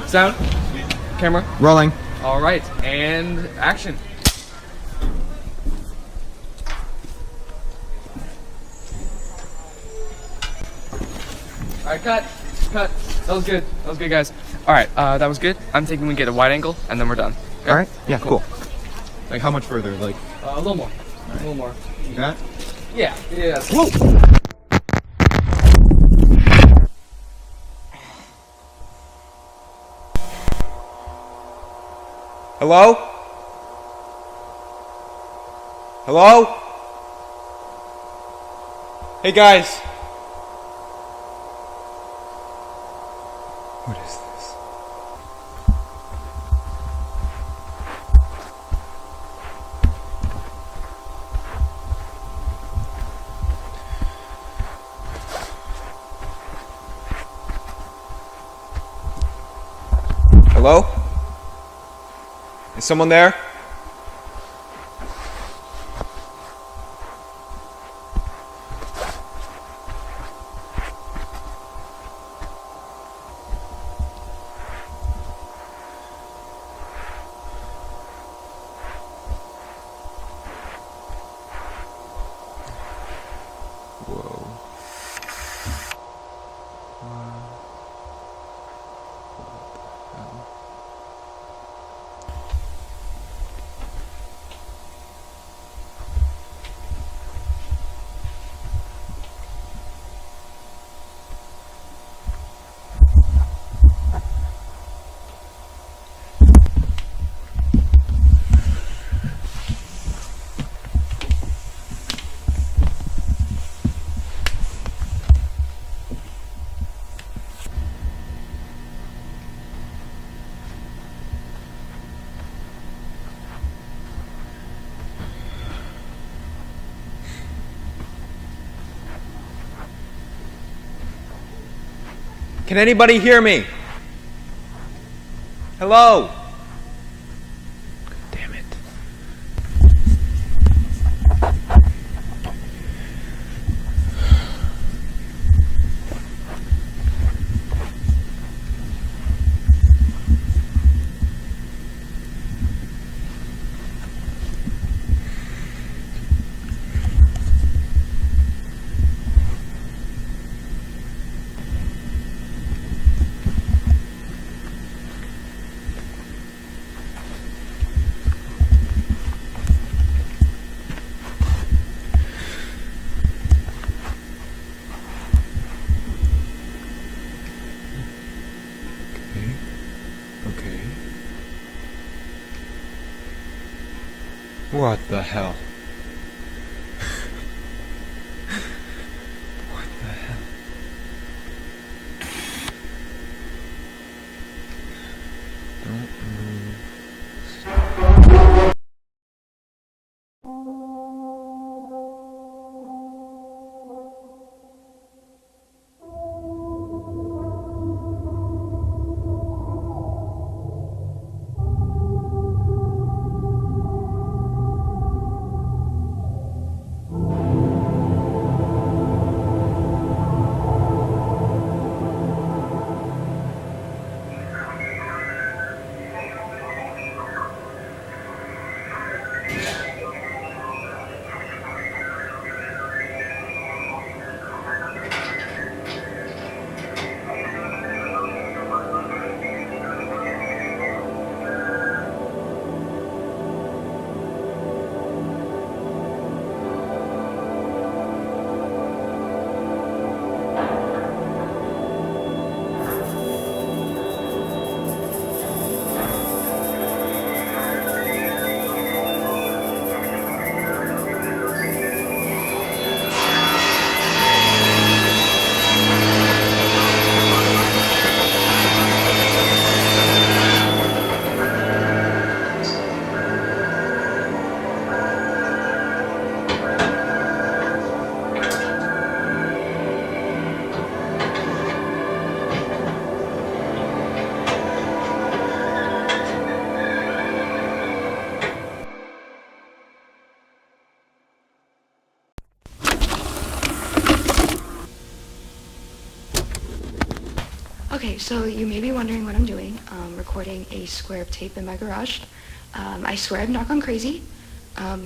Sound, camera, rolling. All right, and action. All right, cut. That was good. That was good, guys. All right, that was good. I'm thinking we get a wide angle, and then we're done. Okay? All right. Yeah. Cool. Like how much further? Like a little more. Right. A little more. You got? Yeah. Yeah. Whoa. Hello? Hello? Hey guys. What is this? Hello? Is someone there? Whoa. Can anybody hear me? Hello? Damn it. Okay. What the hell? What the hell? Don't move. Okay, so you may be wondering what I'm doing, recording a square of tape in my garage. I swear I've not gone crazy.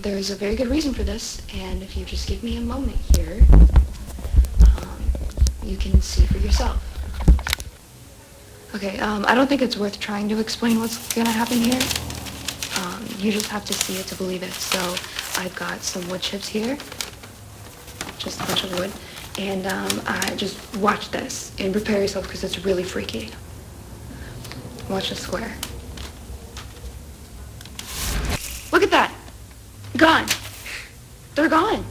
There's a very good reason for this, and if you just give me a moment here, you can see for yourself. Okay, I don't think it's worth trying to explain what's gonna happen here. You just have to see it to believe it. So I've got some wood chips here, just a bunch of wood, and I just watch this and prepare yourself because it's really freaky. Watch the square. Look at that! Gone! They're gone!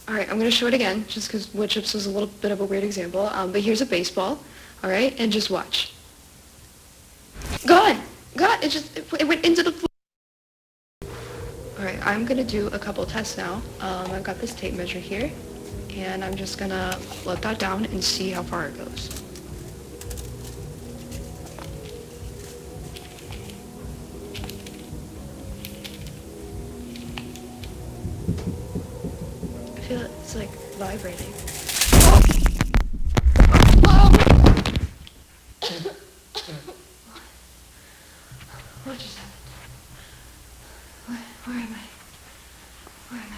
Alright, I'm gonna show it again, just because wood chips was a little bit of a weird example, but here's a baseball, alright, and just watch. Gone! Gone! It went into the floor. Alright, I'm gonna do a couple tests now. I've got this tape measure here, and I'm just gonna let that down and see how far it goes. I feel it's like vibrating. Whoa! What just happened? Where am I? Where am I?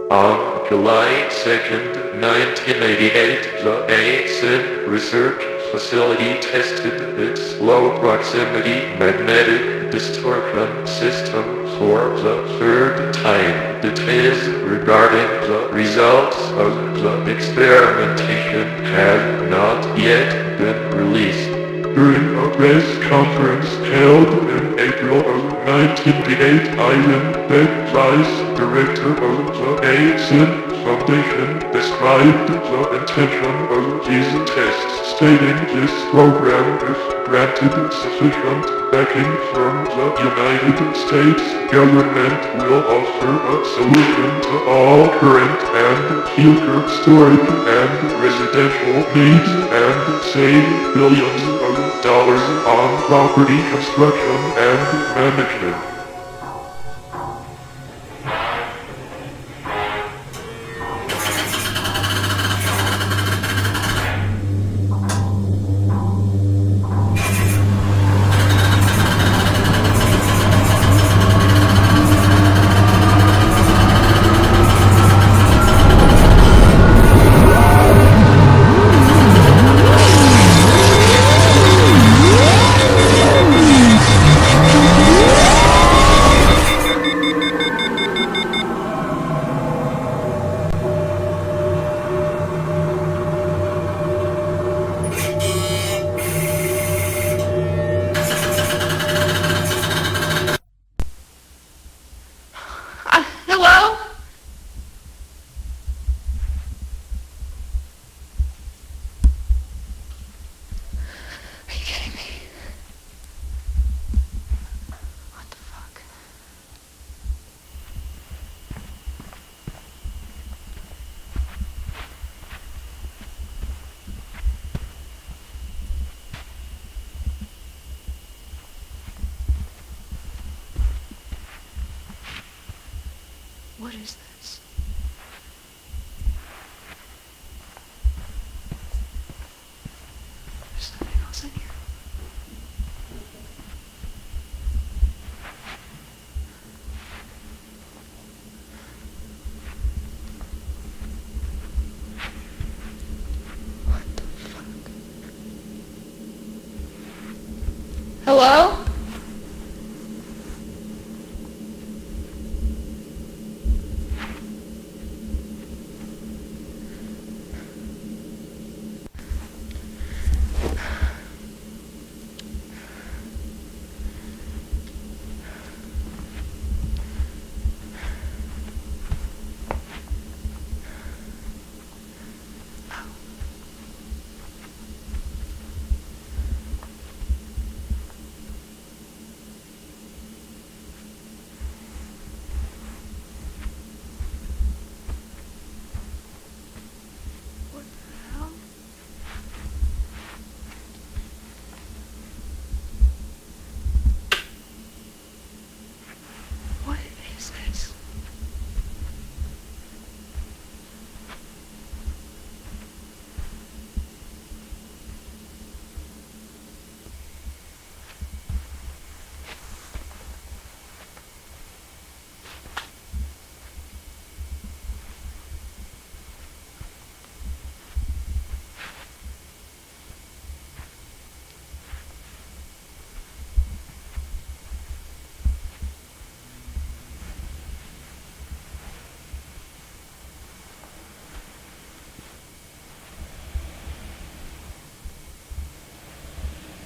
On July 2nd, 1988, the ASIN research facility tested its low-proximity magnetic distortion system for the third time. Details regarding the results of the experimentation have not yet been released. During a press conference held in April of 1988, Ivan Beck, Vice Director of the ASIN Foundation, described the intention of these tests, stating this program, if granted sufficient backing from the United States government, will offer a solution to all current and future storage and residential needs and save billions of dollars on property construction and management. What is this? There's something else in here. What the fuck? Hello? What the hell? What is this?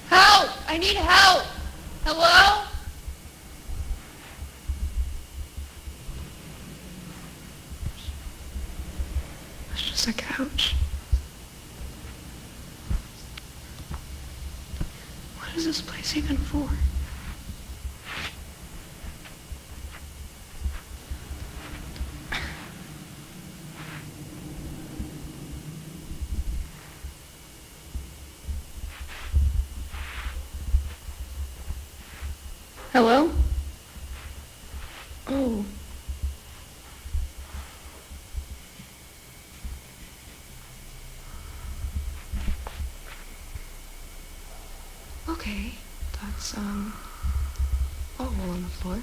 Help! I need help! Hello? It's just a couch. What is this place even for? Hello? Oh. Okay, that's, a hole in the floor.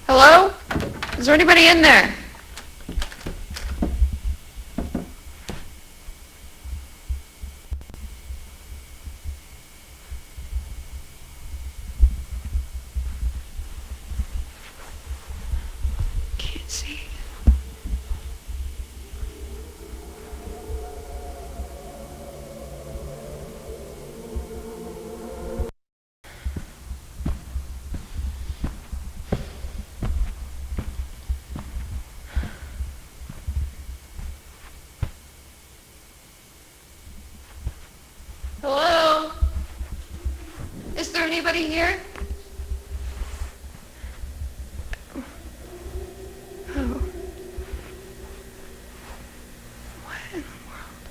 Hello? Is there anybody in there? Can't see. Hello? Is there anybody here? Oh. What in the world?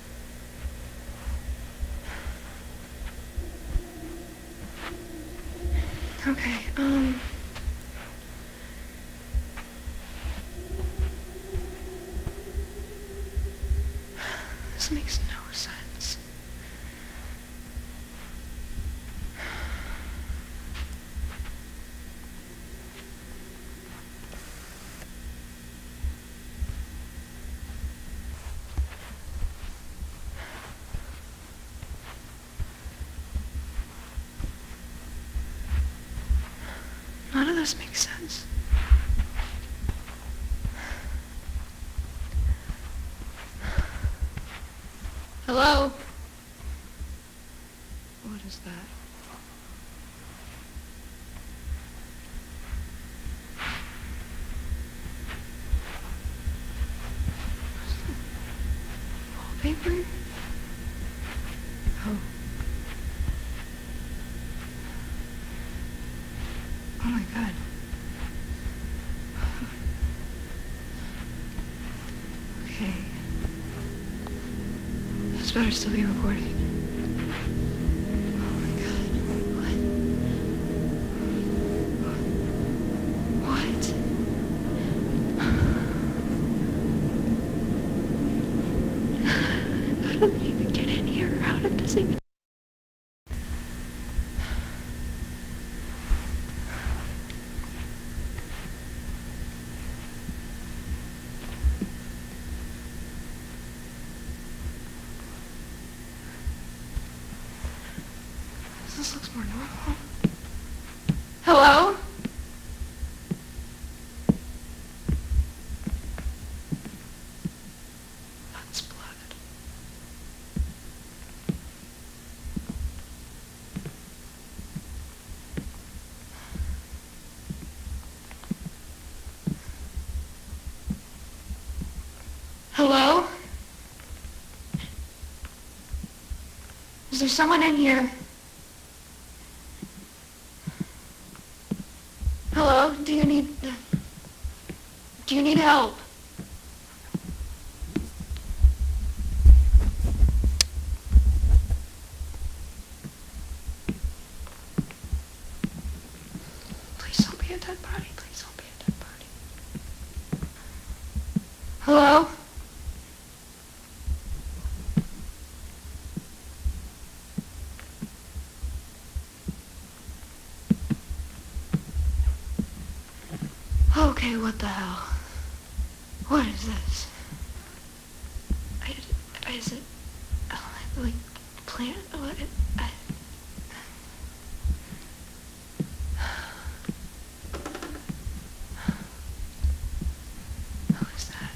Okay, this makes no sense. None of this makes sense. Hello? What is that? Wallpaper? Oh. Oh my god. Okay. This better still be recording. Oh my god. What? did it even get in here? How did this even... This looks more normal. Hello? That's blood. Hello? Is there someone in here? Hello? Do you need help? Please don't be a dead body. Please don't be a dead body. Hello? Okay, what the hell? What is this? Is it like plant? What? Who is that?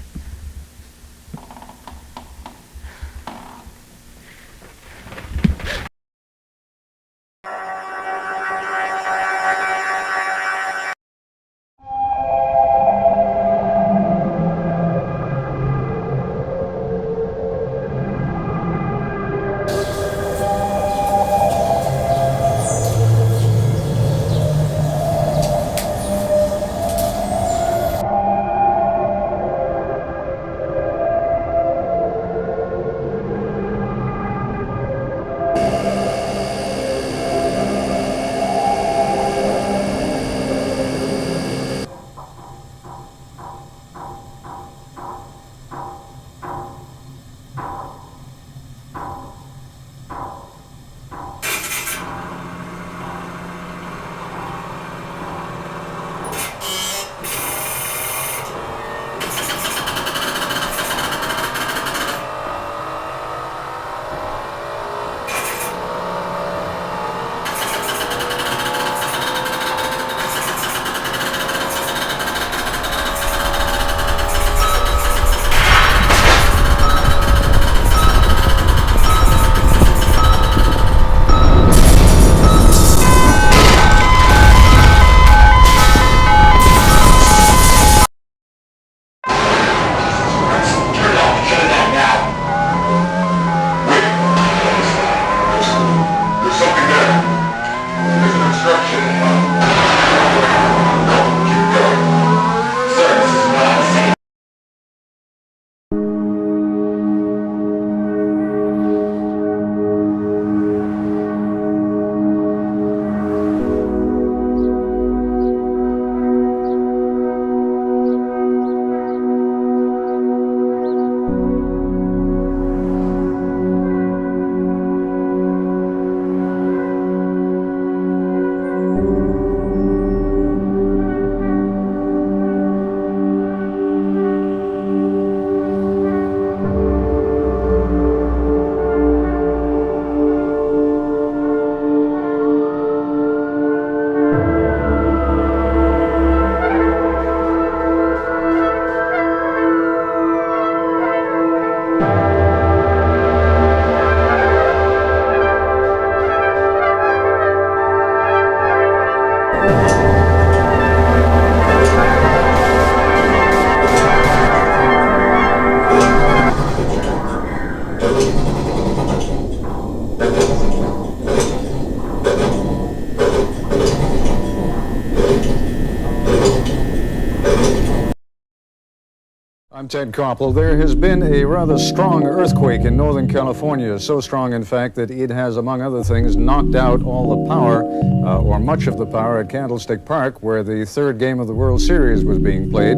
I'm Ted Koppel. There has been a rather strong earthquake in Northern California, so strong, in fact, that it has, among other things, knocked out all the power, or much of the power, at Candlestick Park, where the third game of the World Series was being played.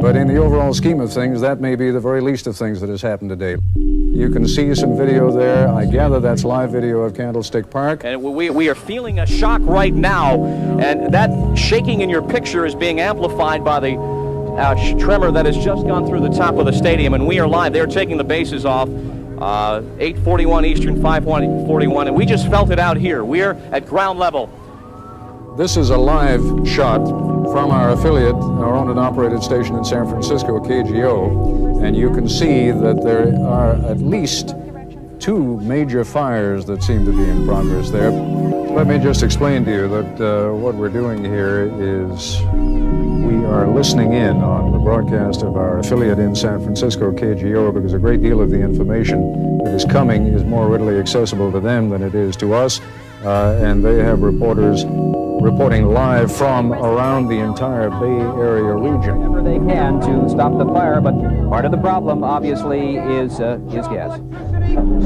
But in the overall scheme of things, that may be the very least of things that has happened today. You can see some video there. I gather that's live video of Candlestick Park. And we are feeling a shock right now, and that shaking in your picture is being amplified by the tremor that has just gone through the top of the stadium, and we are live. They're taking the bases off, 8:41 Eastern, 5:41, and we just felt it out here. We're at ground level. This is a live shot from our affiliate, our owned and operated station in San Francisco, KGO, and you can see that there are at least two major fires that seem to be in progress there. Let me just explain to you that what we're doing here is we are listening in on the broadcast of our affiliate in San Francisco, KGO, because a great deal of the information that is coming is more readily accessible to them than it is to us, and they have reporters reporting live from around the entire Bay Area region. Whatever they can to stop the fire, but part of the problem, obviously, is gas.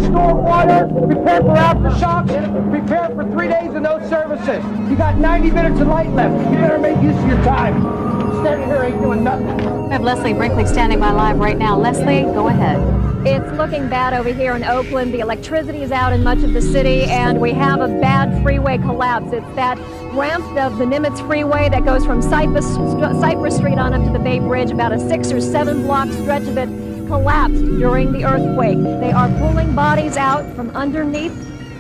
Storm water, prepare for aftershocks, prepare for 3 days of no services. You got 90 minutes of light left. You better make use of your time. Standing here ain't doing nothing. I have Leslie Brinkley standing by live right now. Leslie, go ahead. It's looking bad over here in Oakland. The electricity is out in much of the city, and we have a bad freeway collapse. It's that ramp of the Nimitz Freeway that goes from Cypress Street on up to the Bay Bridge. About a 6 or 7 block stretch of it collapsed during the earthquake. They are pulling bodies out from underneath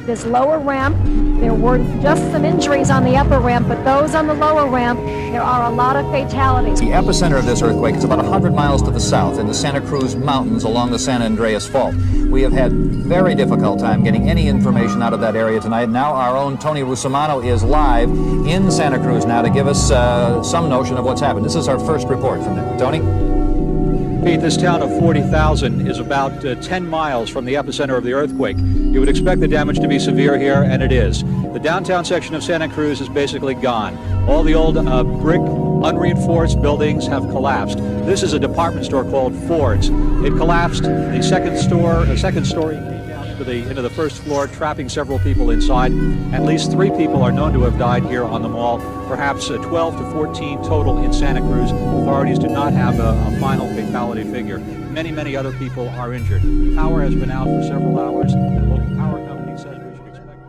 this lower ramp. There were just some injuries on the upper ramp, but those on the lower ramp, there are a lot of fatalities. The epicenter of this earthquake is about 100 miles to the south in the Santa Cruz Mountains along the San Andreas Fault. We have had very difficult time getting any information out of that area tonight. Now our own Tony Russomanno is live in Santa Cruz now to give us some notion of what's happened. This is our first report from there. Tony? Pete, this town of 40,000 is about 10 miles from the epicenter of the earthquake. You would expect the damage to be severe here, and it is. The downtown section of Santa Cruz is basically gone. All the old brick, unreinforced buildings have collapsed. This is a department store called Ford's. It collapsed. The second story came down into the first floor, trapping several people inside. At least 3 people are known to have died here on the mall. Perhaps 12 to 14 total in Santa Cruz. Authorities do not have a final fatality figure. Many other people are injured. Power has been out for several hours. The local power company says we should expect...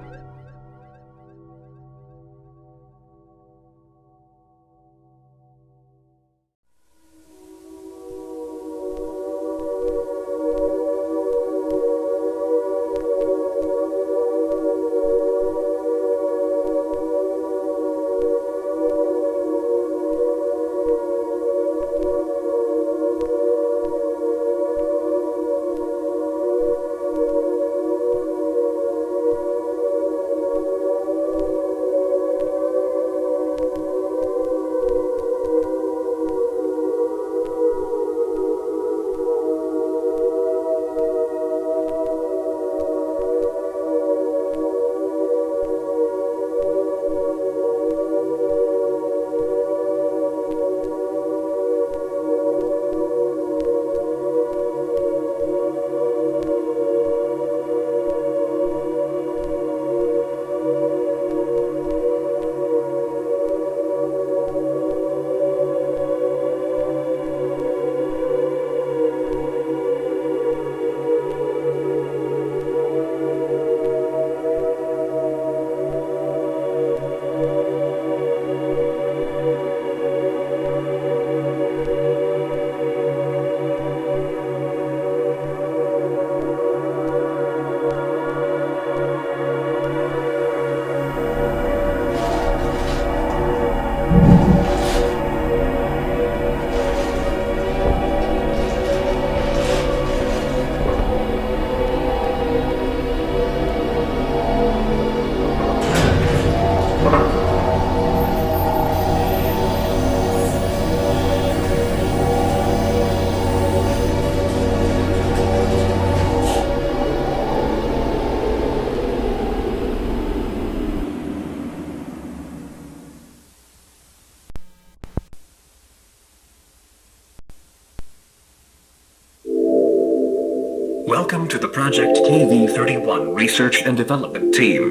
Welcome to the Project KV-31 Research and Development Team.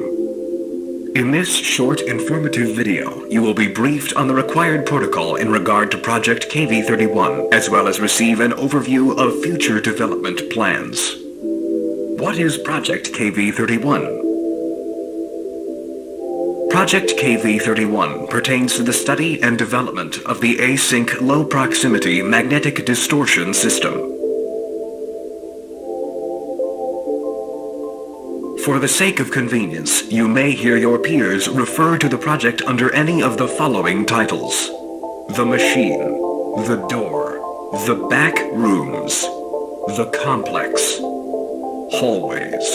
In this short, informative video, you will be briefed on the required protocol in regard to Project KV-31, as well as receive an overview of future development plans. What is Project KV-31? Project KV-31 pertains to the study and development of the async low-proximity magnetic distortion system. For the sake of convenience, you may hear your peers refer to the project under any of the following titles: the machine, the door, the back rooms, the complex, hallways.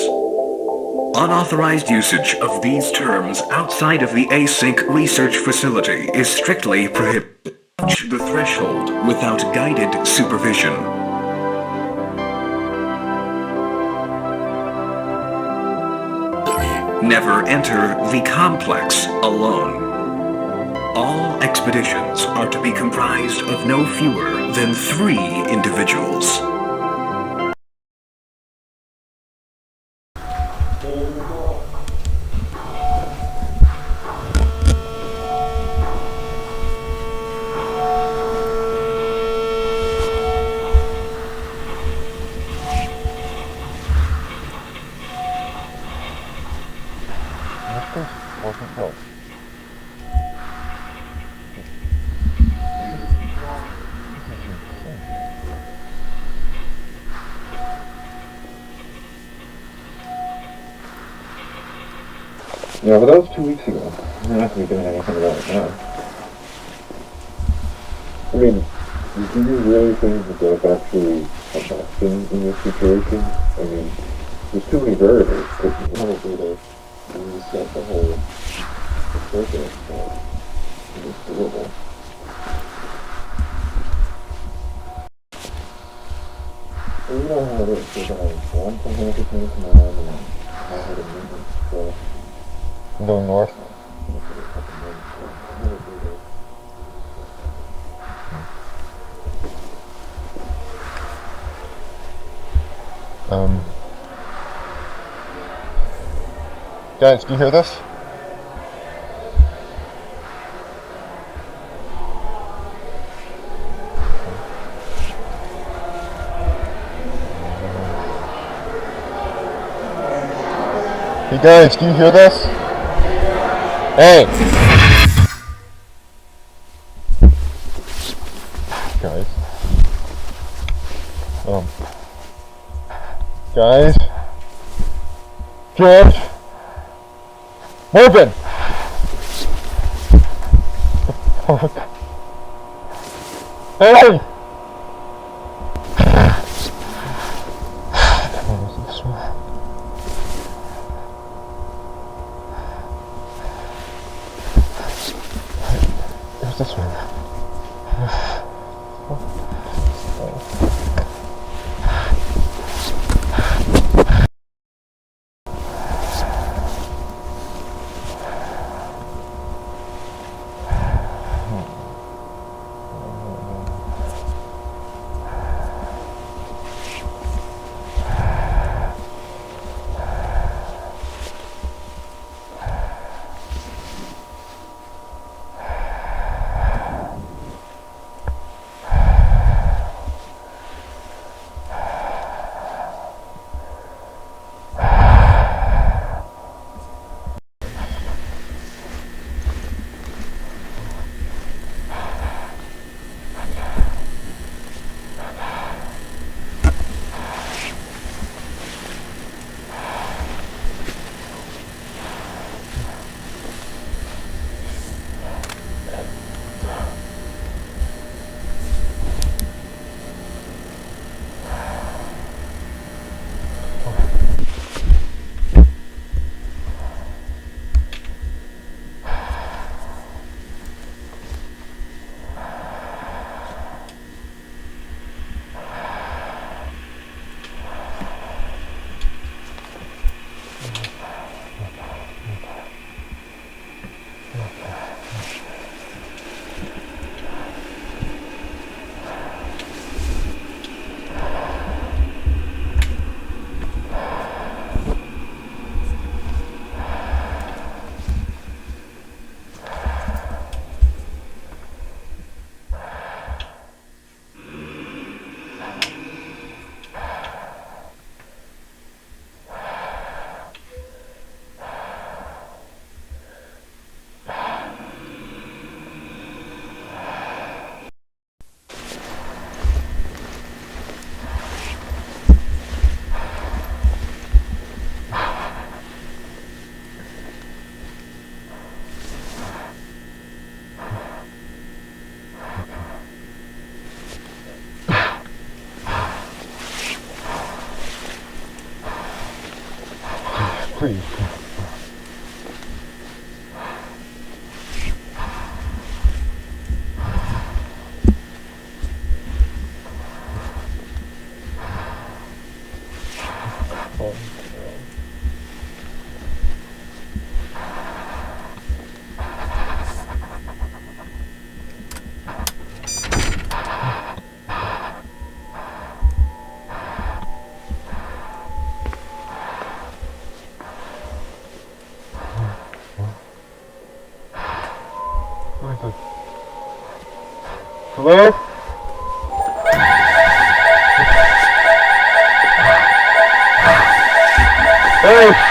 Unauthorized usage of these terms outside of the async research facility is strictly prohibited. Touch the threshold without guided supervision. Never enter the complex alone. All expeditions are to be comprised of no fewer than 3 individuals. Yeah, but that was 2 weeks ago. We're not going to be doing anything about it now. I mean, do you really think that that's actually a best thing in this situation? I mean, there's too many variables. Probably to reset the whole circuit, but it's doable. Well, you know how it is. There's one thing happening tomorrow, and then I had a movement, so... I'm going north. Guys, do you hear this? Hey guys, do you hear this? Hey! Guys. Guys. George! Moving! Fuck. Hey! This one. Please. Hello? Hey!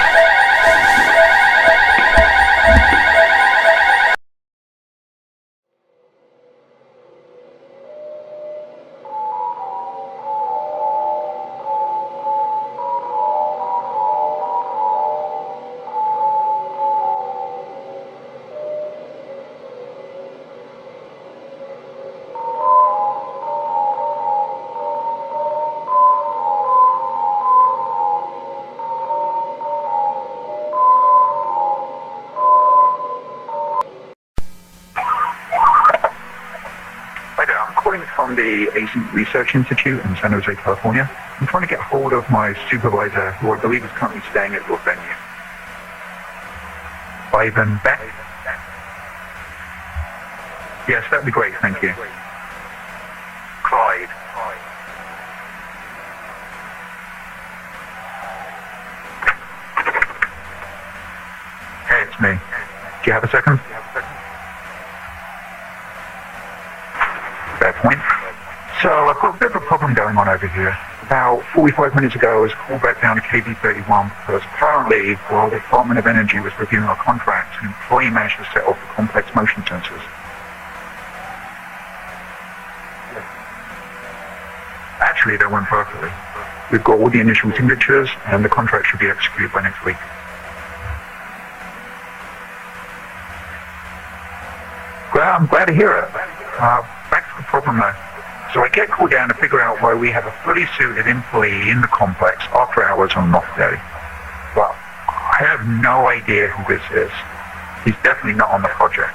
From the Asian Research Institute in San Jose, California. I'm trying to get hold of my supervisor, who I believe is currently staying at your venue. Ivan Beck? Yes, that'd be great, thank you. Clyde. Hey, it's me. Do you have a second? Fair point. So I've got a bit of a problem going on over here. About 45 minutes ago, I was called back down to KB31 because apparently, while the Department of Energy was reviewing our contract, an employee managed to set off the complex motion sensors. Actually, that went perfectly. We've got all the initial signatures, and the contract should be executed by next week. Well, I'm glad to hear it. Back to the problem though. So I get called down to figure out why we have a fully suited employee in the complex after hours on an off day. Well, I have no idea who this is. He's definitely not on the project.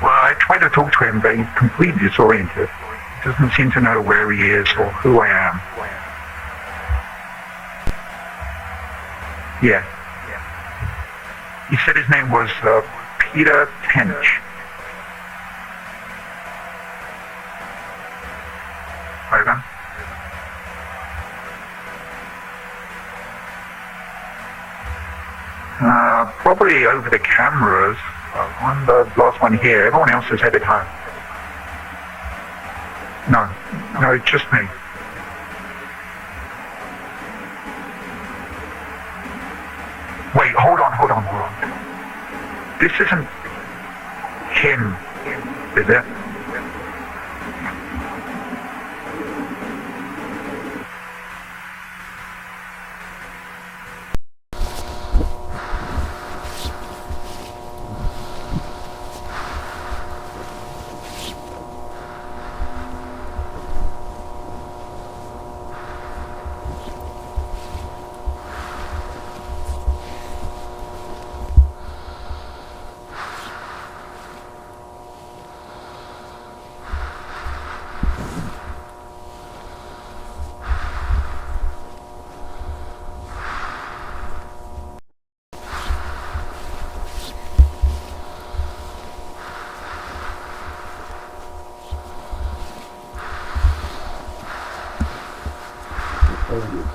Well, I tried to talk to him, but he's completely disoriented. He doesn't seem to know where he is or who I am. Yeah. He said his name was Peter Tench. Over. Probably over the cameras. I'm the last one here. Everyone else is headed home. No, it's just me. Wait, hold on. This isn't him, is it?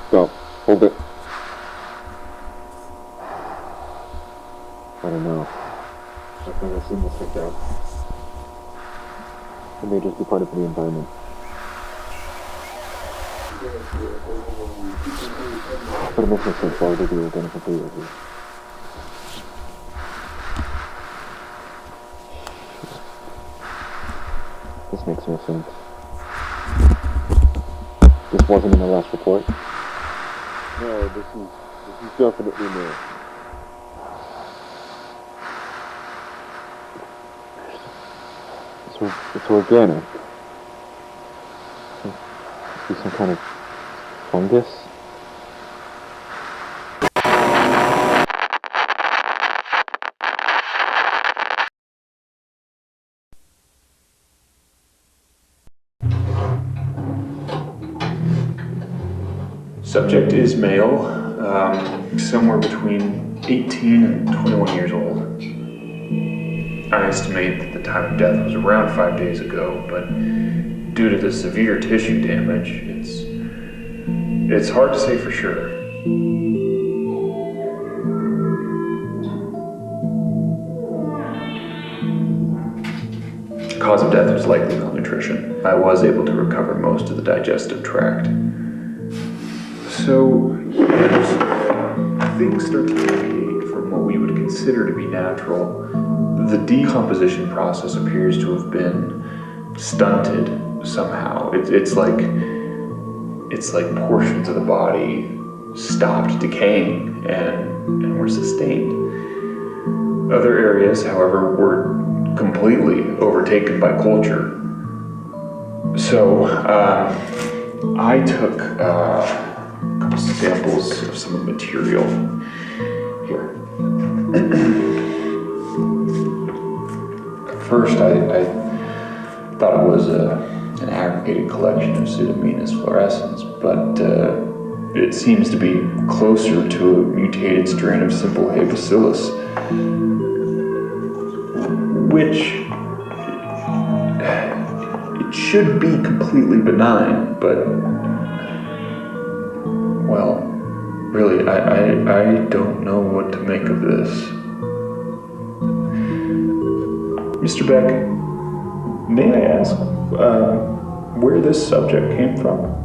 Stop. Hold it. I don't know. I've never seen this like that. It may just be part of the environment. But it makes no sense. Why would they do identical data here? This makes no sense. This wasn't in the last report? No, this is definitely new. It's organic. be some kind of fungus. Subject is male, somewhere between 18 and 21 years old. I estimate that the time of death was around 5 days ago, but due to the severe tissue damage, it's hard to say for sure. The cause of death was likely malnutrition. I was able to recover most of the digestive tract. So, as things start to deviate from what we would consider to be natural, the decomposition process appears to have been stunted somehow. It's like portions of the body stopped decaying and were sustained. Other areas, however, were completely overtaken by culture. So, I took couple samples of some of the material here. At first, I thought it was an aggregated collection of Pseudomonas fluorescens, but it seems to be closer to a mutated strain of simple hay bacillus, which it should be completely benign, but well, really, I don't know what to make of this. Mr. Beck, may I ask where this subject came from?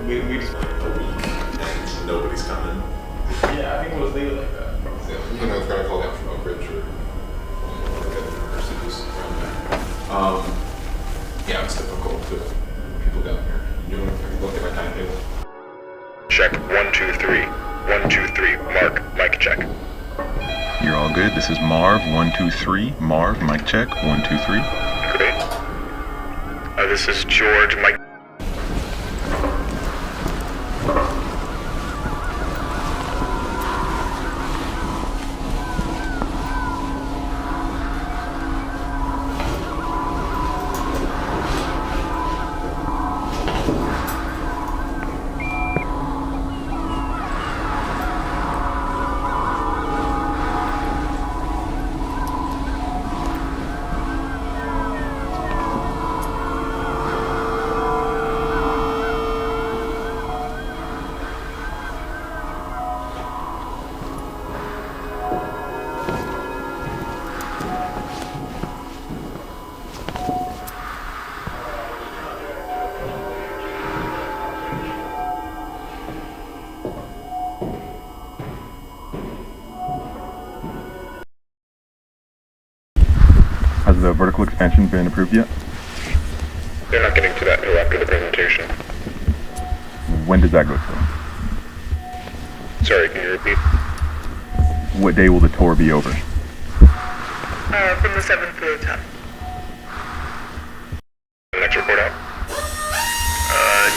We just wait a week and nobody's coming. Yeah, I think we'll leave it like that. Yeah, you know, it's gonna fall down from Oak Ridge or universities around there. Yeah, it's difficult to people down here. You know, if you look at my timetable. Check 1, 2, 3. 1, 2, 3. Mark, mic check. You're all good. This is Marv, 1, 2, 3. Marv, mic check, 1, 2, 3. Great. This is George, mic. Has the vertical expansion been approved yet? They're not getting to that until after the presentation. When does that go through? Sorry, can you repeat? What day will the tour be over? From the 7th to the 10th. Next report out?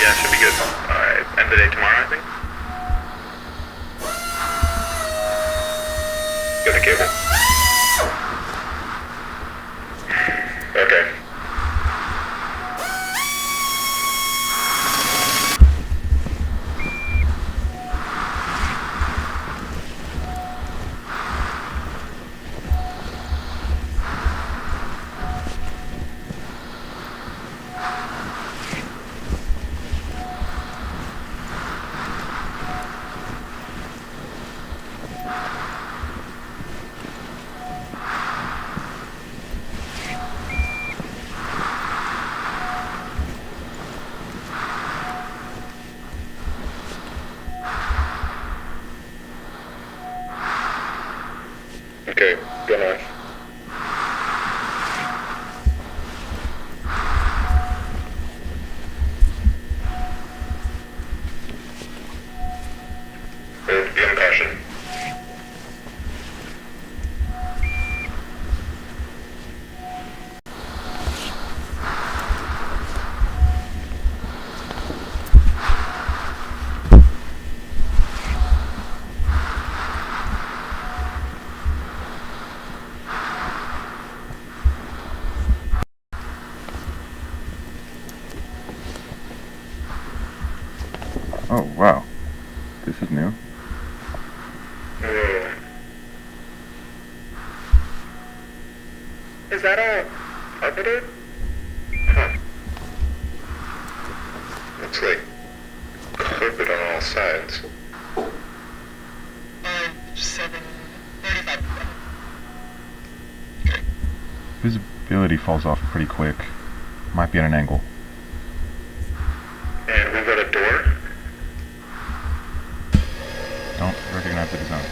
Yeah, should be good. Alright, end of the day tomorrow, I think. Get the cable. Okay. Okay, go north. Be on caution. Oh, wow. This is new. Whoa. Is that all carpeted? Huh. Looks like carpet on all sides. 7:35. Visibility falls off pretty quick. Might be at an angle. And we've got a door. Don't recognize the design.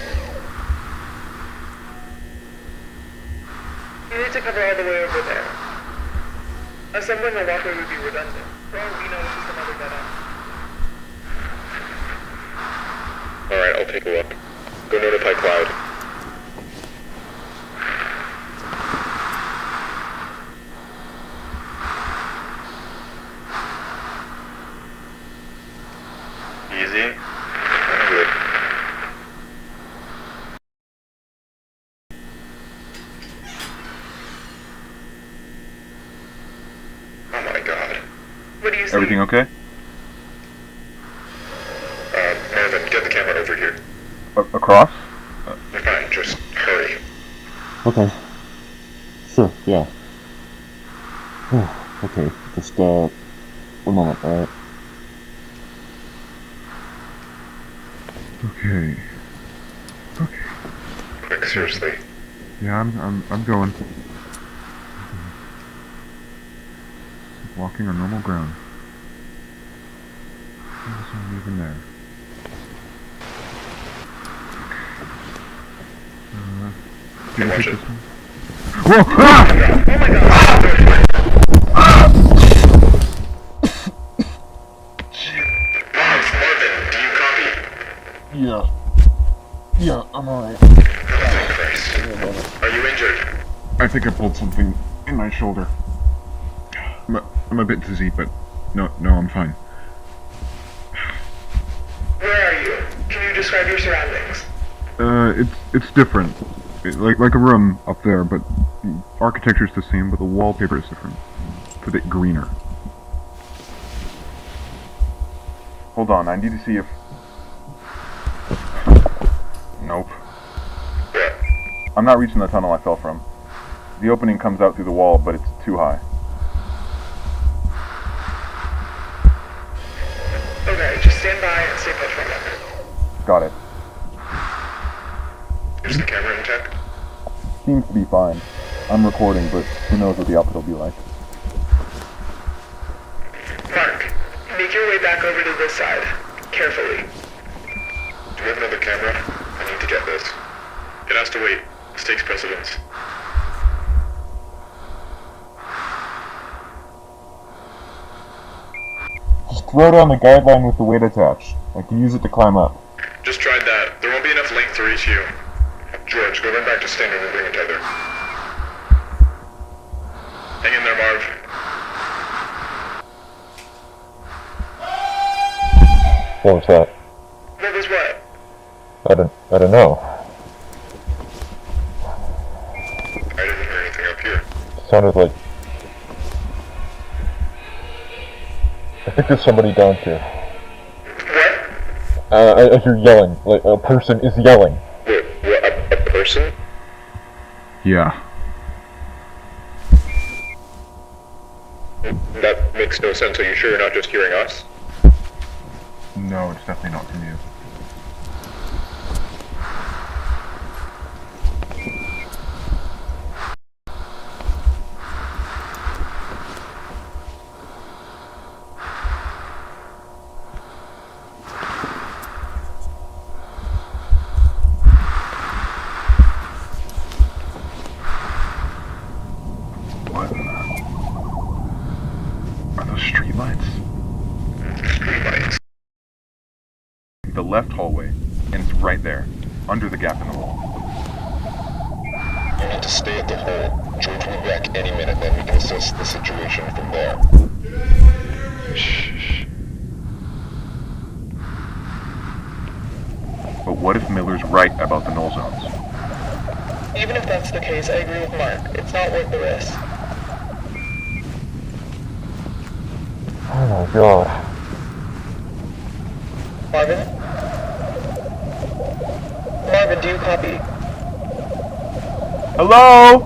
You need to cover all the way over there. Assembling a walkway would be redundant. For all we know, it's just another dead end. Alright, I'll take a look. Go notify Cloud. Easy. Good. Oh my god. What do you see? Everything okay? Marvin, get the camera over here. Across? You're fine, just hurry. Okay. Sure, yeah. Okay, just, 1 moment, alright? Okay. Okay. Quick, seriously. Yeah, I'm going. Walking on normal ground. Even there. Can you watch it? Whoa! Ah! Oh my god! Marvin, do you copy? Yeah, I'm alright. Oh, Christ. Are you injured? I think I pulled something in my shoulder. I'm a bit dizzy, but no, I'm fine. Where are you? Can you describe your surroundings? It's different. Like a room up there, but the architecture's the same, but the wallpaper is different. It's a bit greener. Hold on, I need to see if... Nope. I'm not reaching the tunnel I fell from. The opening comes out through the wall, but it's too high. Okay, just stand by and stay put for a moment. Got it. Is the camera intact? Seems to be fine. I'm recording, but who knows what the output will be like. Mark, make your way back over to this side. Carefully. Do we have another camera? I need to get this. It has to wait. This takes precedence. Just throw down the guideline with the weight attached. I can use it to climb up. Just tried that. There won't be enough length to reach you. George, go run back to standard and bring a tether. Hang in there, Marv. What was that? What was what? I don't know. I didn't hear anything up here. Sounded like... I think there's somebody down here. What? I hear yelling. Like, a person is yelling. Wait, what, a person? Yeah. That makes no sense. Are you sure you're not just hearing us? No, it's definitely not from you. What? Are those streetlights? Streetlights. The left hallway, and it's right there, under the gap in the wall. You need to stay at the hole. George will be back any minute, then we can assess the situation from there. Shh. But what if Miller's right about the null zones? Even if that's the case, I agree with Mark. It's not worth the risk. Oh my god. Marvin? Marvin, do you copy? Hello?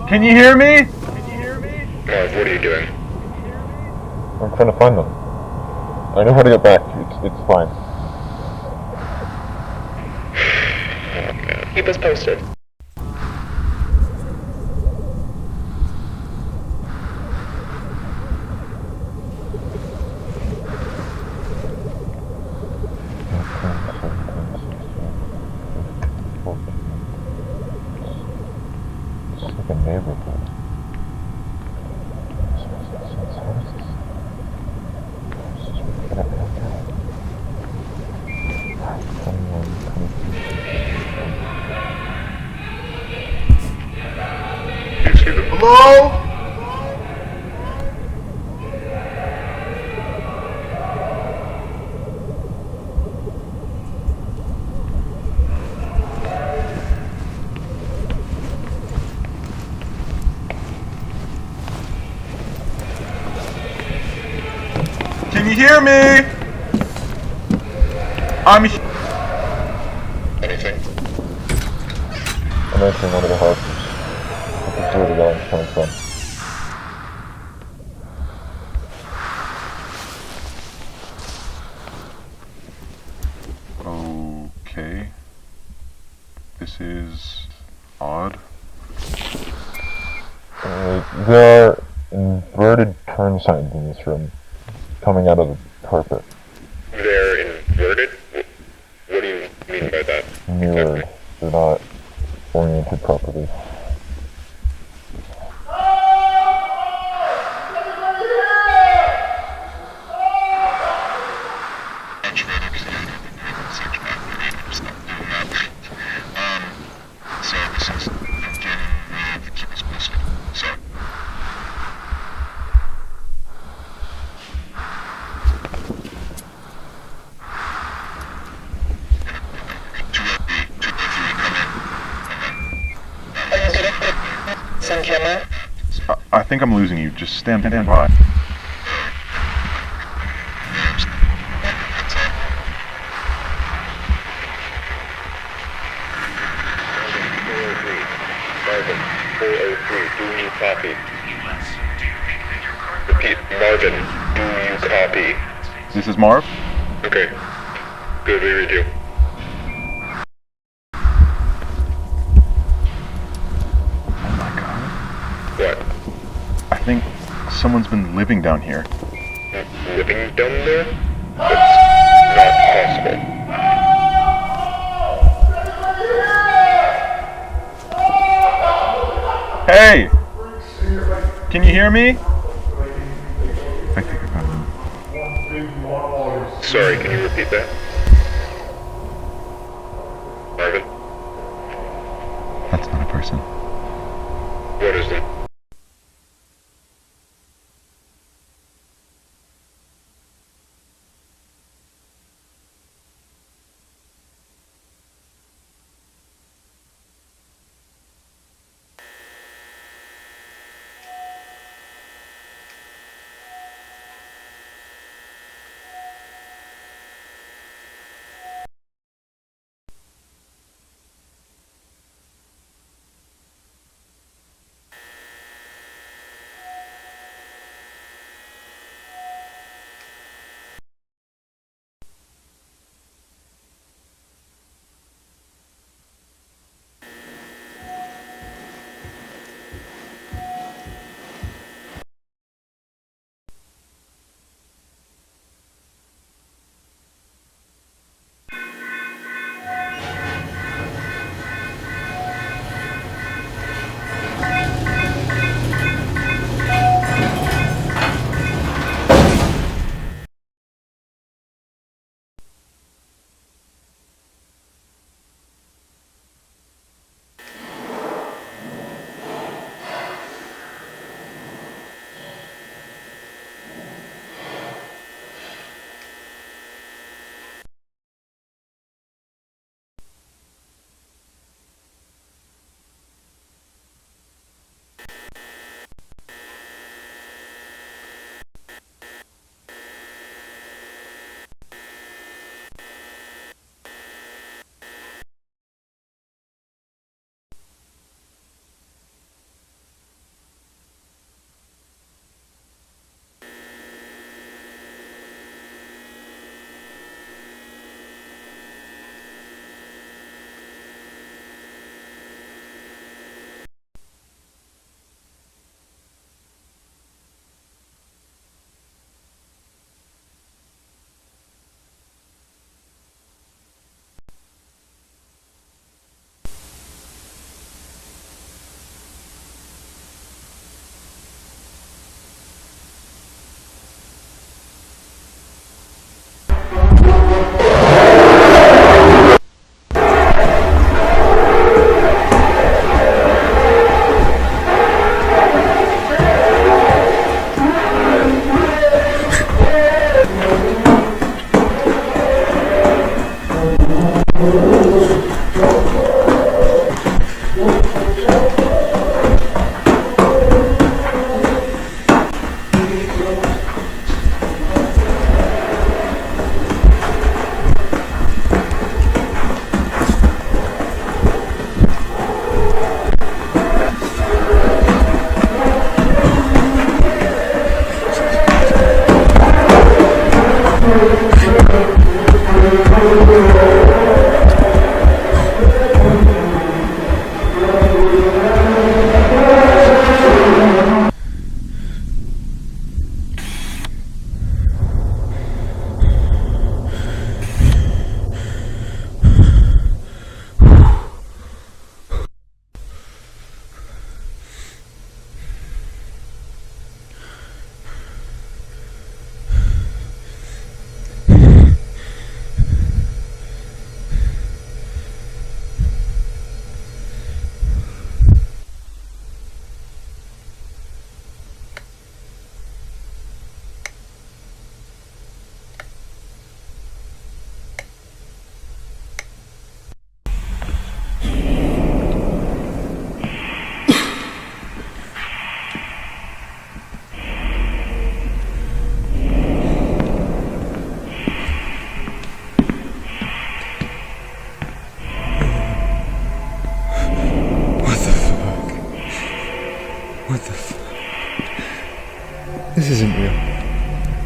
Can you hear me? Marv, what are you doing? I'm trying to find them. I know how to get back. It's fine. Keep us posted. It's like a neighborhood. Hello? Can you hear me? Anything? I'm entering one of the houses. I can see where the yelling's coming from. Okay. This is odd. There are inverted turn signs in this room, coming out of the carpet. They're inverted? What do you mean by that? Mirrored. They're not oriented properly. I think I'm losing you. Just stand by. Marvin, 403, do you copy? Repeat, Marvin, do you copy? This is Marv? Okay. Good, we read you. What? I think someone's been living down here. Living down there? That's not possible. Hey! Can you hear me? I think I got him. Sorry, can you repeat that? Marvin? That's not a person. What is it?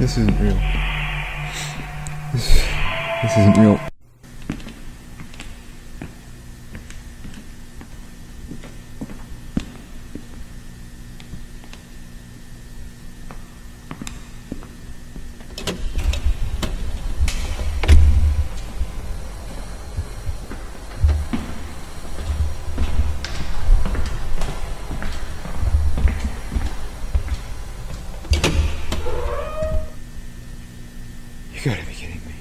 This isn't real. This isn't real. You gotta be kidding me.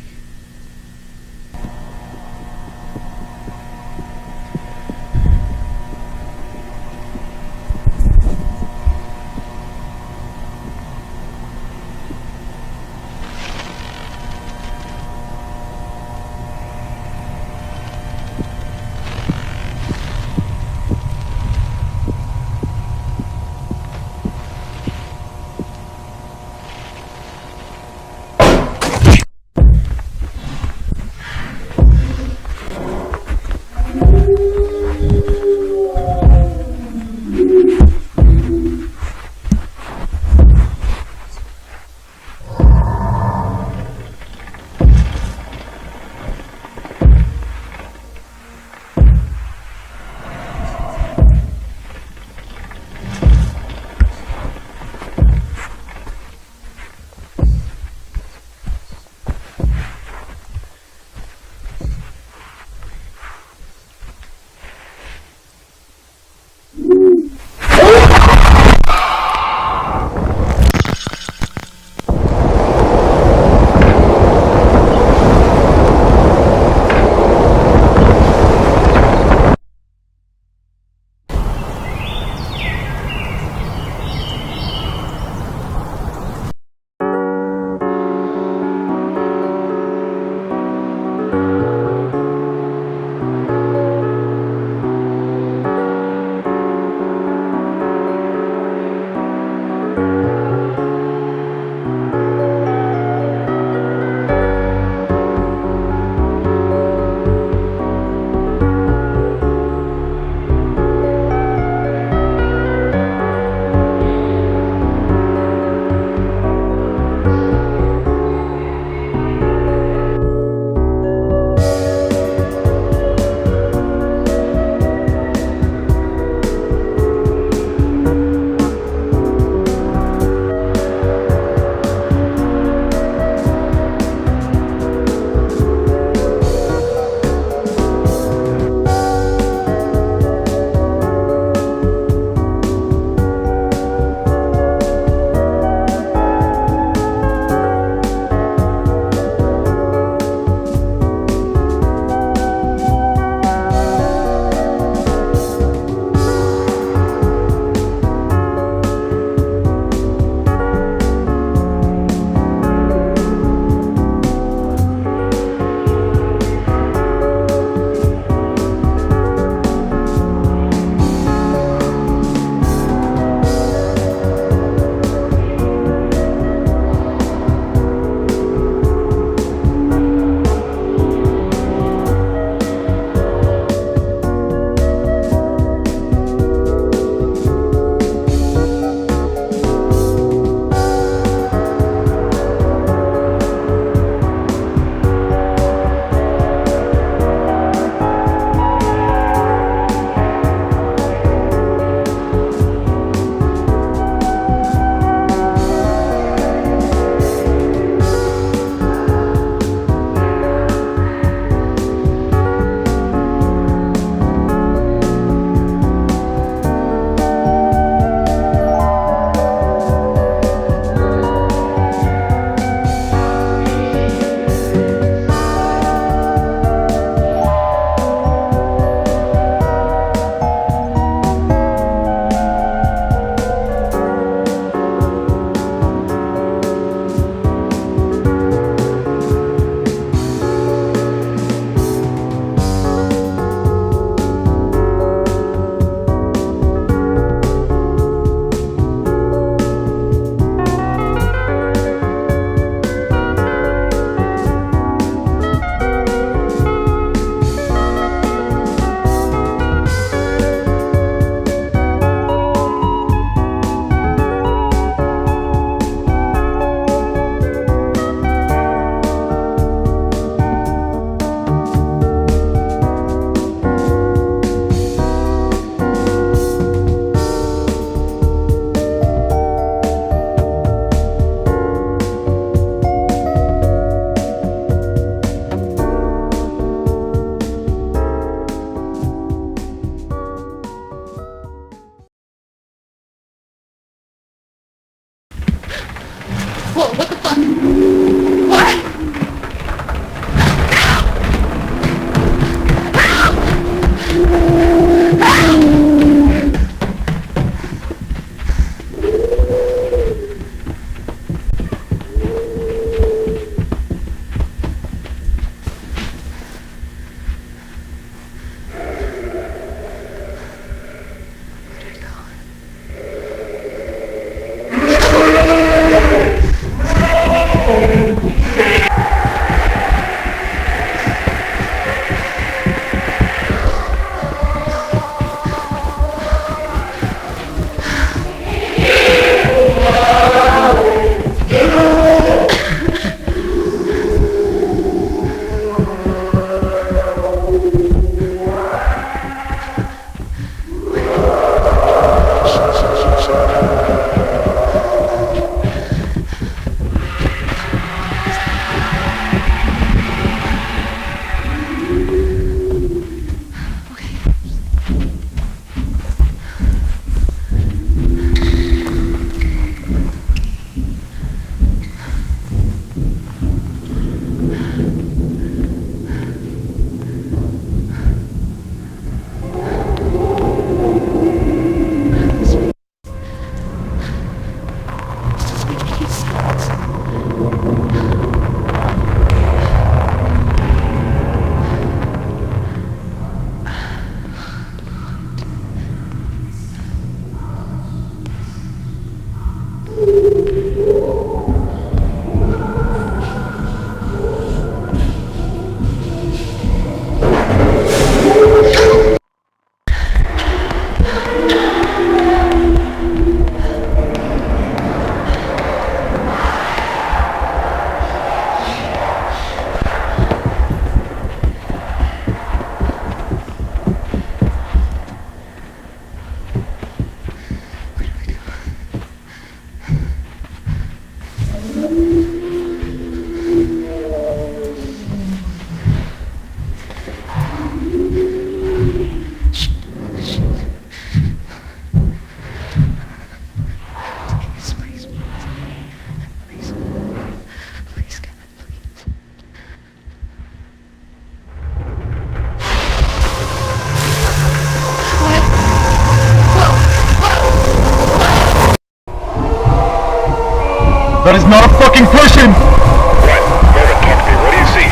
That is not a fucking person! Right, Morgan, talk to me. What do you see?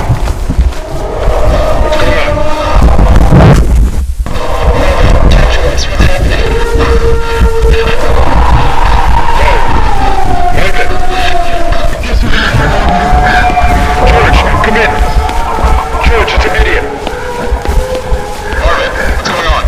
What's going on? What's happening? Morgan! George, come in! George, it's an idiot! Morgan, what's going on?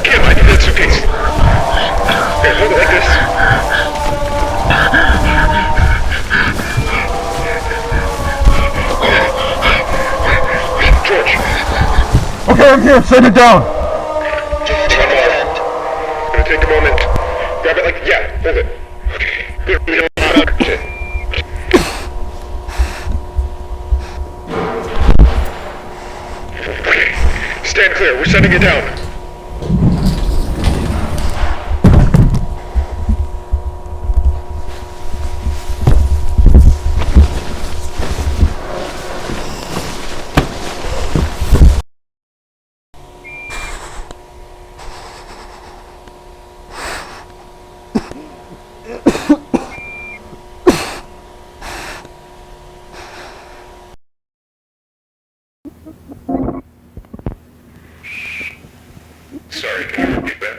Kim, I need that suitcase. Here, hold it like this. George. Okay, I'm here. Send it down. George, on our end. It's gonna take a moment. Grab it like, yeah, hold it. Okay. Here, shit. Okay. Stand clear. We're sending it down. Sorry, can you repeat that?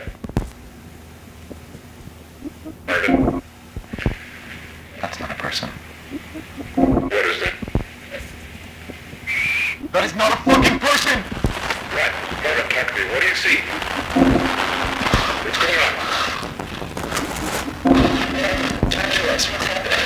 Marvin? That's not a person. What is it? That is not a fucking person! Right, Marvin, talk to me. What do you see? What's going on? Talk to us. What's happening?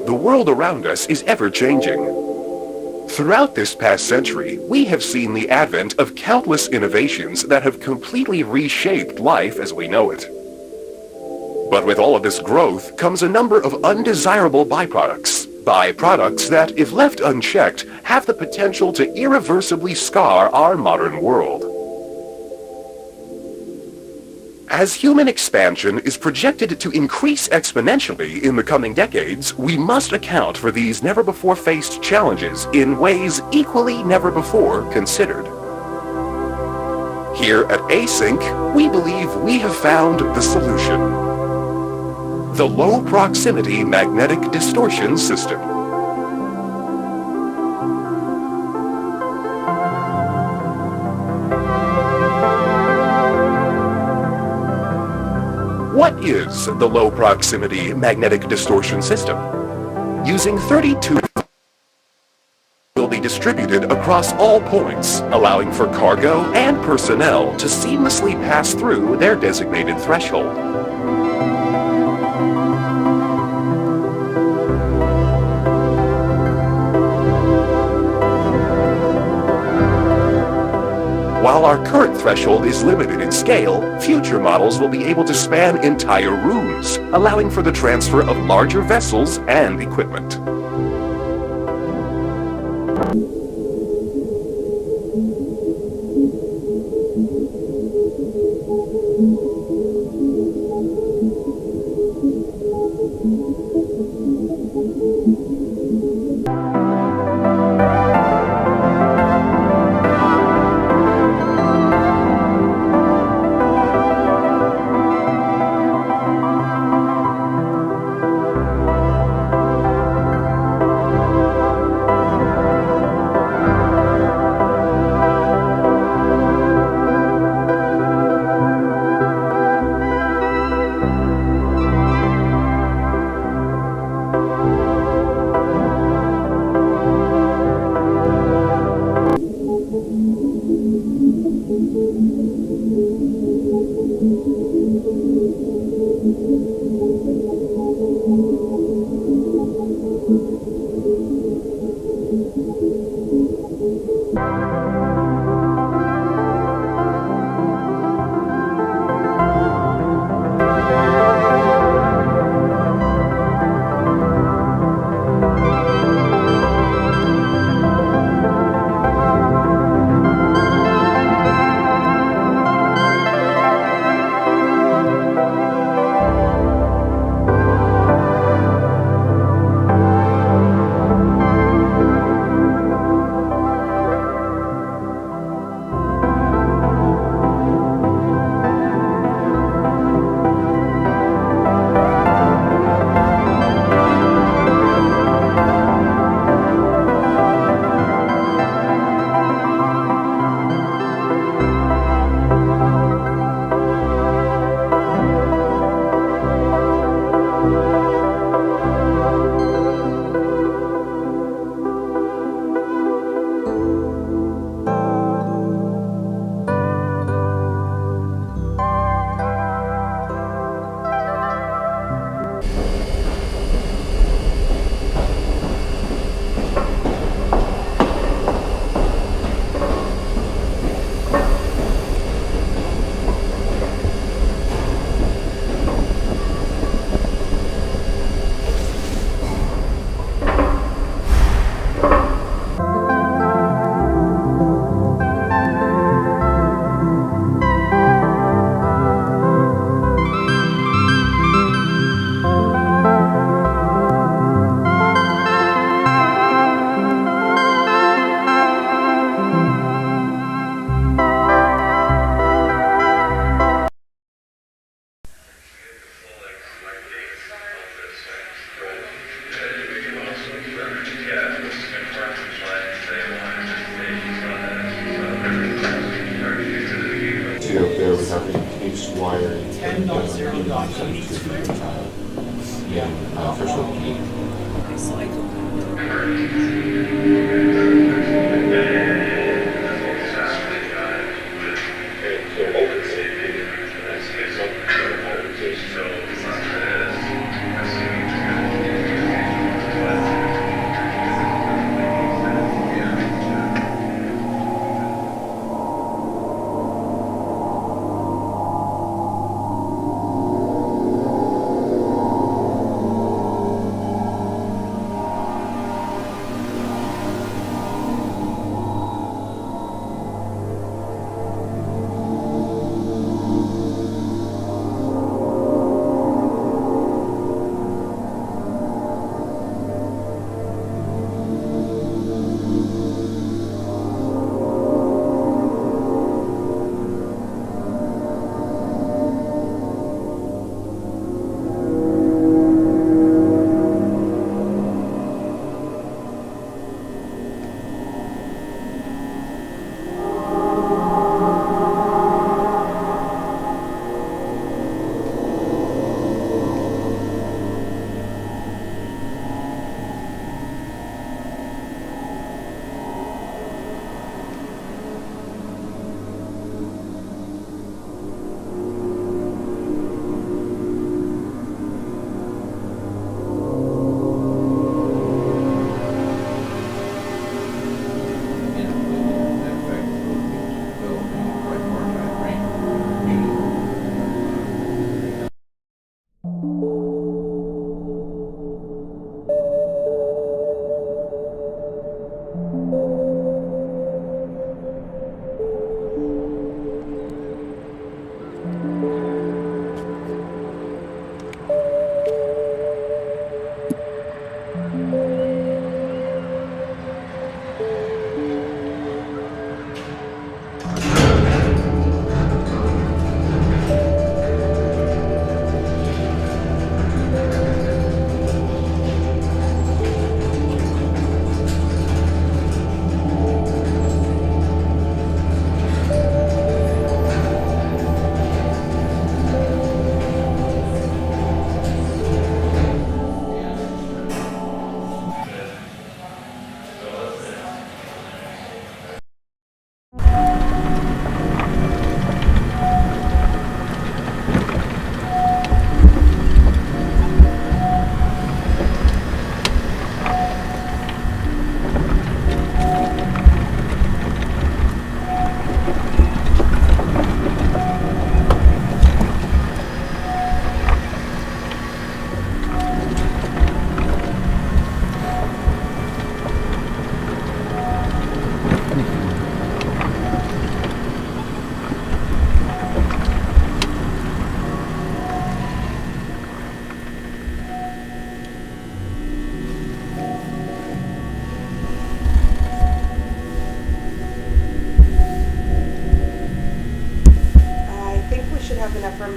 the world around us is ever-changing. Throughout this past century, we have seen the advent of countless innovations that have completely reshaped life as we know it. But with all of this growth comes a number of undesirable byproducts. Byproducts that, if left unchecked, have the potential to irreversibly scar our modern world. As human expansion is projected to increase exponentially in the coming decades, we must account for these never-before-faced challenges in ways equally never before considered. Here at Async, we believe we have found the solution. The Low Proximity Magnetic Distortion System. What is the Low Proximity Magnetic Distortion System? Using 32 will be distributed across all points, allowing for cargo and personnel to seamlessly pass through their designated threshold. While our current threshold is limited in scale, future models will be able to span entire rooms, allowing for the transfer of larger vessels and equipment.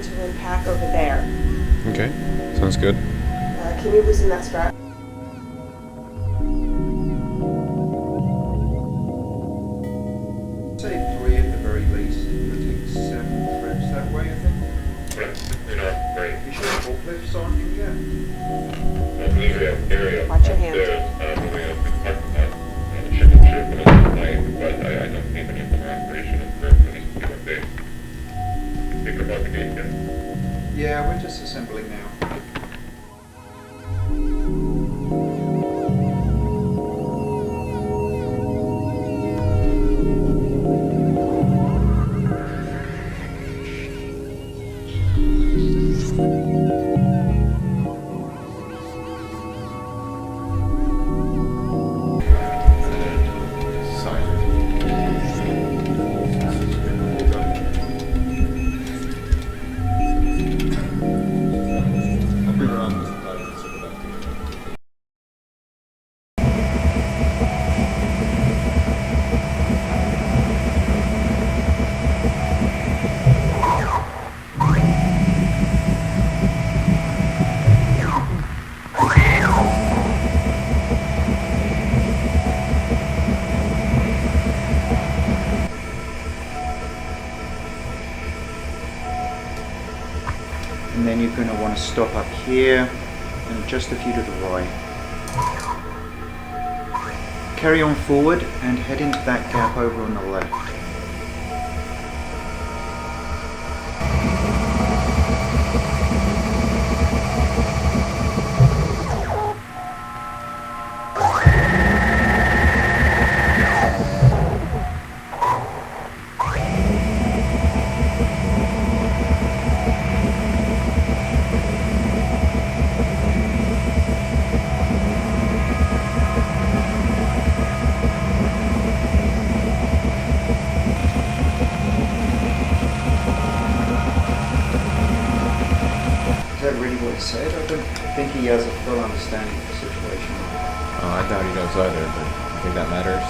to unpack over there. Okay, sounds good. Can you loosen that strap? Say 3 at the very least. It'll take 7 trips that way, I think. Right. You sure forklifts on from here? Watch your hands. Yeah, we're just assembling now. And then you're going to want to stop up here and just a few to the right. Carry on forward and head into that gap over on the left. Is that really what he said? I don't think he has a full understanding of the situation. Oh, I doubt he does either, but I think that matters.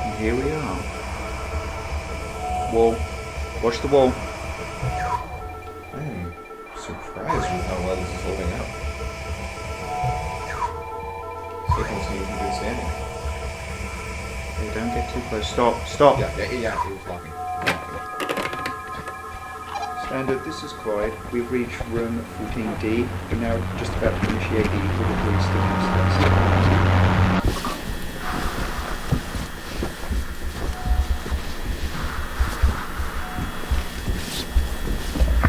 And here we are. Wall. Watch the wall. I am surprised with how well this is holding up. Signals seem in good standing. Okay, don't get too close. Stop. Stop. Yeah, it was locking. Standard, this is Clyde. We've reached room 14D. We're now just about to initiate the equilibrium stimulus test.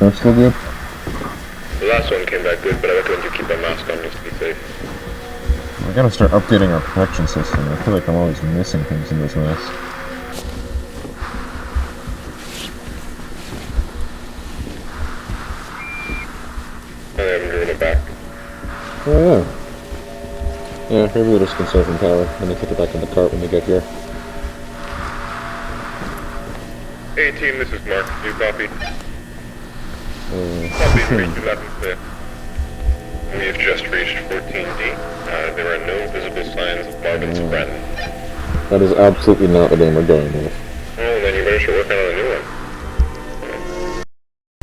That's still good? The last one came back good, but I recommend you keep a mask on just to be safe. We gotta start updating our protection system. I feel like I'm always missing things in this mess. I haven't driven it back. Oh yeah. Yeah, maybe we'll just conserve some power and then kick it back in the cart when we get here. Hey team, this is Mark. You copy? Copy, reach 11 clear. We have just reached 14D. There are no visible signs of Marvin's friend. That is absolutely not the name we're going with. Well, then you better start working on a new one.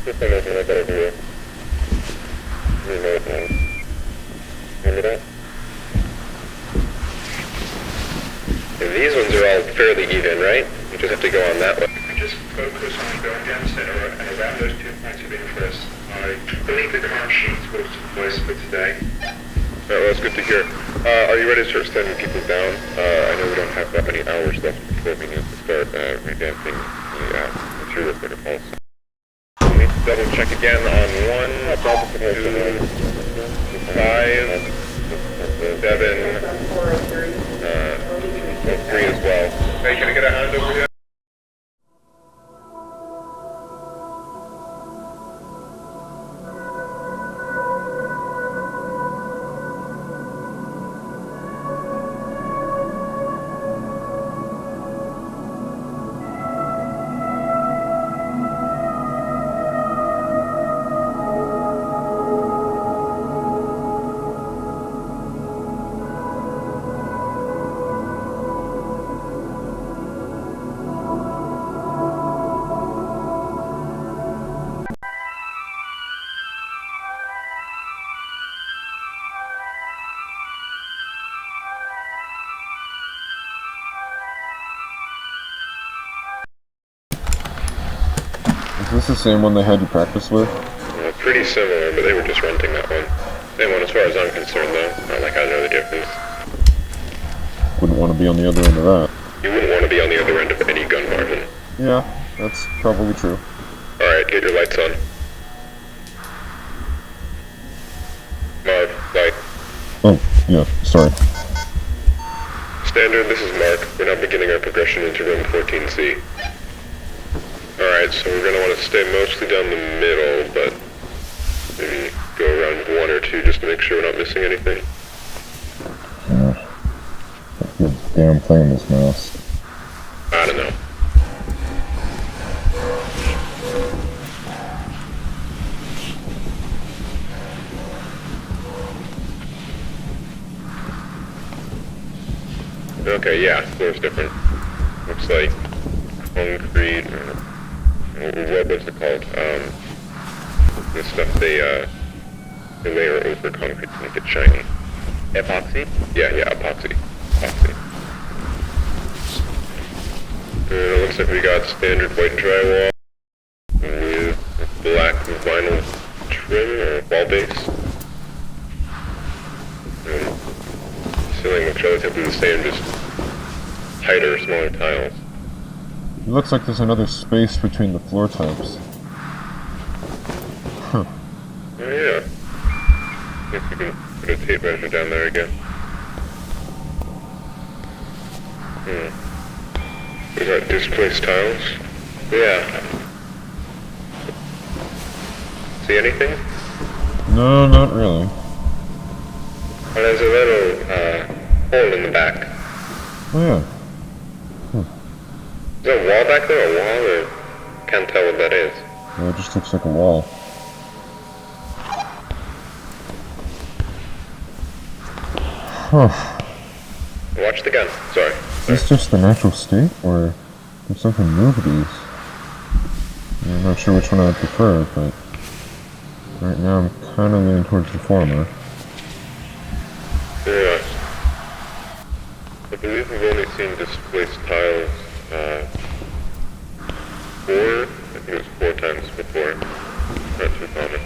This one isn't a better view. Remote one. Remember that? And these ones are all fairly even, right? You just have to go on that one. Just focus on going down center and around those 2 points of interest. I believe the car sheets will suffice for today. Well, that's good to hear. Are you ready to start sending people down? I know we don't have that many hours left before we need to start revamping the material protocols. We need to double check again on 1, 2, 5, 7, 3 as well. Hey, can I get a hand over here? this the same one they had you practice with? Pretty similar, but they were just renting that one. Same one as far as I'm concerned, though. Not like I know the difference. Wouldn't want to be on the other end of that. You wouldn't want to be on the other end of any gun, Marvin. Yeah, that's probably true. Alright, get your lights on. Marv, light. Oh, yeah, sorry. Standard, this is Mark. We're now beginning our progression into room 14C. Alright, so we're going to want to stay mostly down the middle, but maybe go around one or two just to make sure we're not missing anything. Good damn thing, this mouse. I don't know. Okay, yeah, floor's different. Looks like concrete, what's it called? The stuff they layer over concrete to make it shiny. Epoxy? Yeah, epoxy. It looks like we got standard white drywall with black vinyl trim or wall base. Ceiling looks relatively the same, just tighter, smaller tiles. It looks like there's another space between the floor types. Huh. Oh yeah. Guess we can put a tape measure down there again. We got displaced tiles. Yeah. See anything? No, not really. Well, there's a little hole in the back. Oh yeah. Is there a wall back there? A wall? Or can't tell what that is. Well, it just looks like a wall. Huh. Watch the gun. Sorry. Is this just the natural state, or did something move these? I'm not sure which one I prefer, but right now I'm kind of leaning towards the former. Yeah. I believe we've only seen displaced tiles, 4, I think it was 4 times before. Not too common.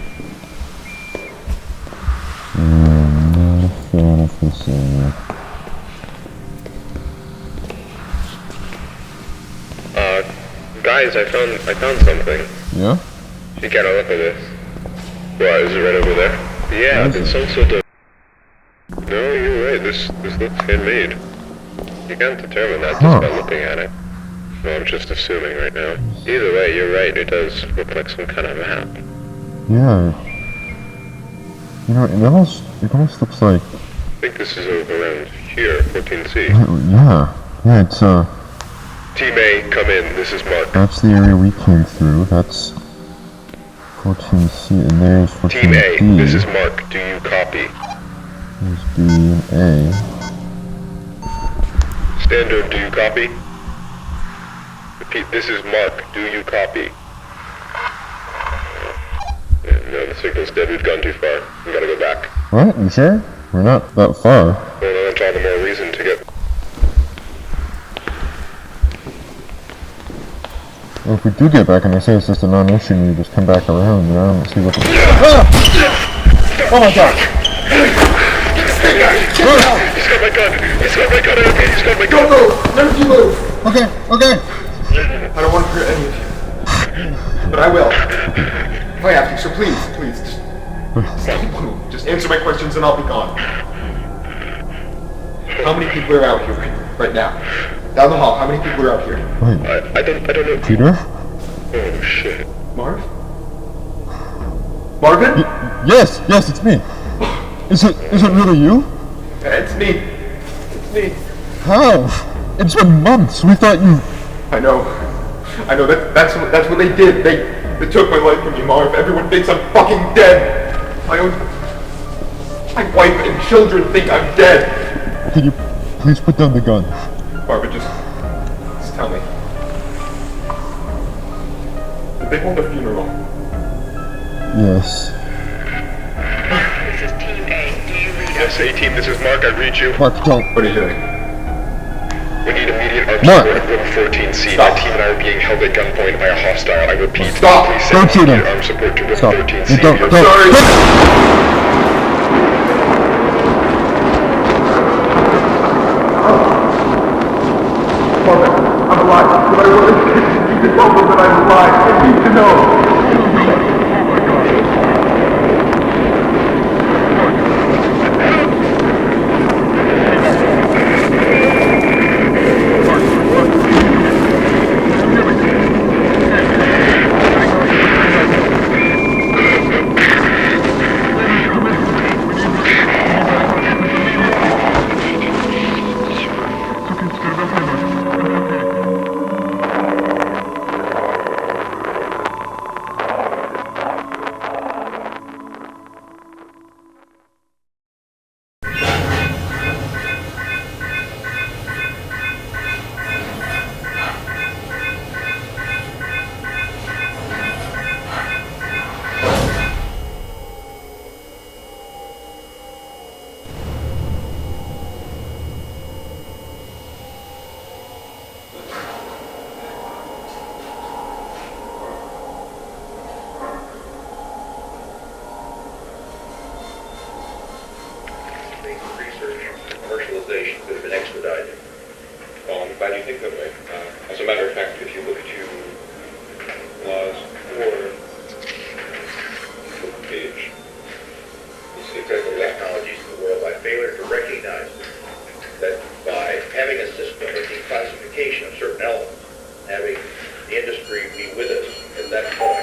Not a fan of this area. Guys, I found something. Yeah? You gotta look at this. What, is it right over there? Yeah, it's some sort of... No, you're right, this looks handmade. You can't determine that just by looking at it. Well, I'm just assuming right now. Either way, you're right, it does look like some kind of map. Yeah. You know, it almost looks like... I think this is over around here, 14C. Yeah, it's Team A, come in, this is Mark. that's the area we came through. That's 14C, and there's 14D. Team A, this is Mark, do you copy? There's B and A. Standard, do you copy? Repeat, this is Mark, do you copy? No, the signal's dead, we've gone too far. We gotta go back. What? You sure? We're not that far. Well, that's all the more reason to get... Well, if we do get back and they say it's just a non-issue and you just come back around, I don't see what the... Oh my god! He's got my gun! He's got my gun! He's got my gun! Don't move! None of you move! Okay. I don't want to hurt any of you. But I will. If I have to, so please, just answer my questions and I'll be gone. How many people are out here right now? Down the hall, how many people are out here? Wait. I don't know. Peter? Oh shit. Marv? Marvin? Yes, it's me. Is it really you? It's me. How? It's been months. We thought you... I know. That's what they did. They took my life from me, Marv. Everyone thinks I'm fucking dead. My wife and children think I'm dead. Can you please put down the gun? Barbara, just tell me. Did they hold a funeral? Yes. This is Team A. Do you read us? Yes, A-Team, this is Mark. I read you. Mark, don't. What are you doing? We need immediate armed Mark. support at room 14C. Stop. My team and I are being held at gunpoint by a hostile. I repeat, Stop. please Don't send shoot him. immediate armed support to room Stop. 14C. Don't. I'm Don't. sorry. I'm alive, but I want to tell them that I'm alive. I need to know. Commercialization could have been expedited. Well, I'm glad you think that way. As a matter of fact, if you look to clause 4, page, you see exactly that. Technologies in the world by failure to recognize that by having a system of declassification of certain elements, having the industry be with us at that point.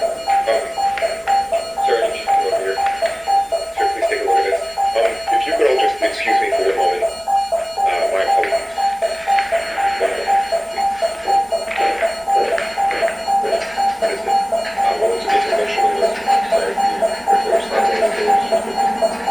Sir, I need you to come over here. Sir, please take a look at this. If you could all just excuse me for one moment. My apologies. One moment, please. Listen, well, it's emotional. Sorry, there's not one of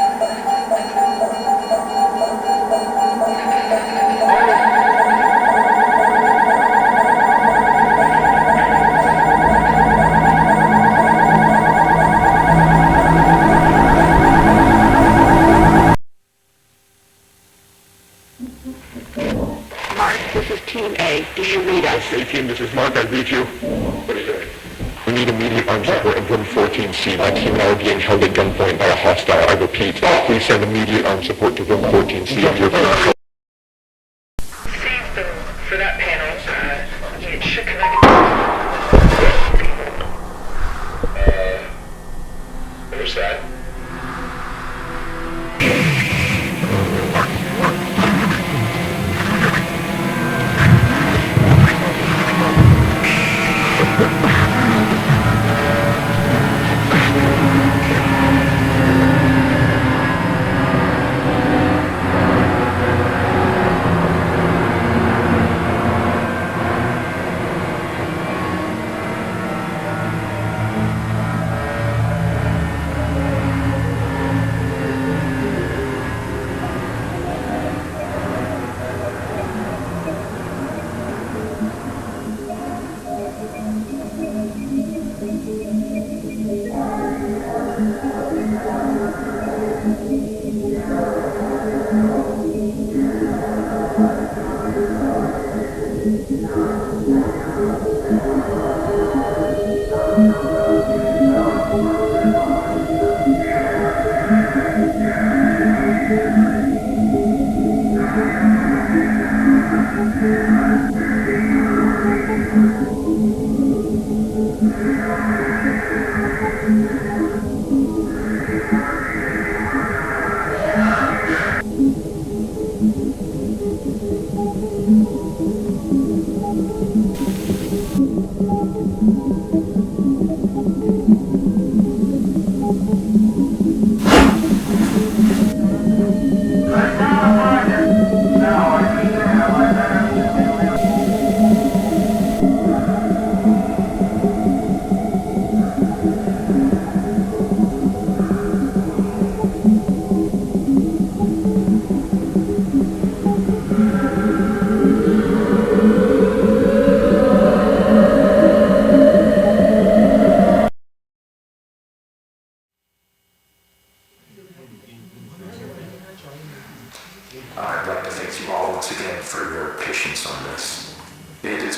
Mark, this is Team A. Do you read us? Hey, team, this is Mark. I read you. What is it? We need immediate armed support at room 14C. My team and I are being held at gunpoint by a hostile. I repeat, please send immediate armed support to room 14C. For that panel, it should connect. What was that?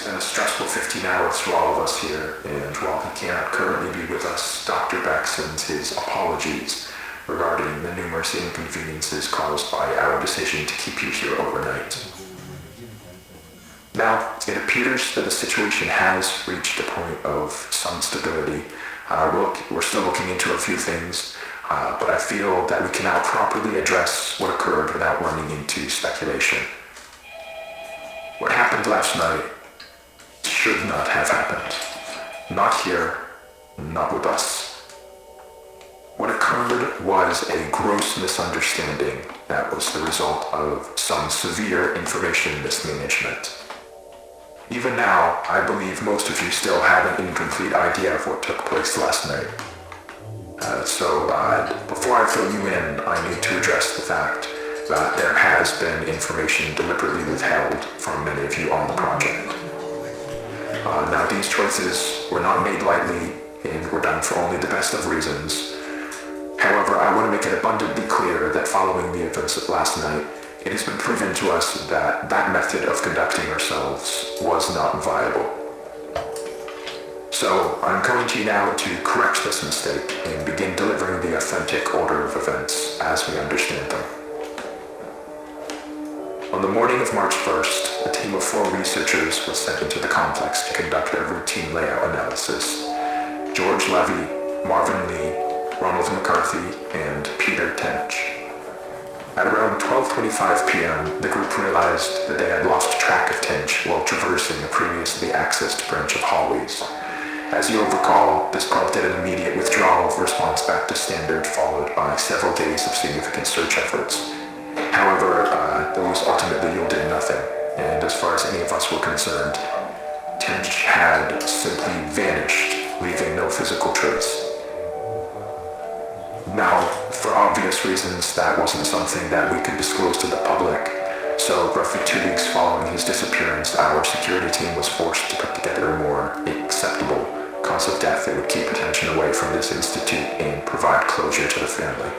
been a stressful 15 hours for all of us here, and while he cannot currently be with us, Dr. Beck sends his apologies regarding the numerous inconveniences caused by our decision to keep you here overnight. Now, it appears that the situation has reached a point of some stability. We're still looking into a few things, but I feel that we can now properly address what occurred without running into speculation. What happened last night should not have happened. Not here, not with us. What occurred was a gross misunderstanding that was the result of some severe information mismanagement. Even now, I believe most of you still have an incomplete idea of what took place last night. So before I fill you in, I need to address the fact that there has been information deliberately withheld from many of you on the project. Now, these choices were not made lightly and were done for only the best of reasons. However, I want to make it abundantly clear that following the events of last night, it has been proven to us that that method of conducting ourselves was not viable. So, I'm coming to you now to correct this mistake and begin delivering the authentic order of events as we understand them. On the morning of March 1st, a team of 4 researchers was sent into the complex to conduct a routine layout analysis. George Levy, Marvin Lee, Ronald McCarthy, and Peter Tench. At around 12:25 p.m., the group realized that they had lost track of Tench while traversing a previously accessed branch of hallways. As you'll recall, this prompted an immediate withdrawal of response back to standard, followed by several days of significant search efforts. However, those ultimately yielded nothing, and as far as any of us were concerned, Tench had simply vanished, leaving no physical trace. Now, for obvious reasons, that wasn't something that we could disclose to the public, so roughly 2 weeks following his disappearance, our security team was forced to put together a more acceptable cause of death that would keep attention away from this institute and provide closure to the family.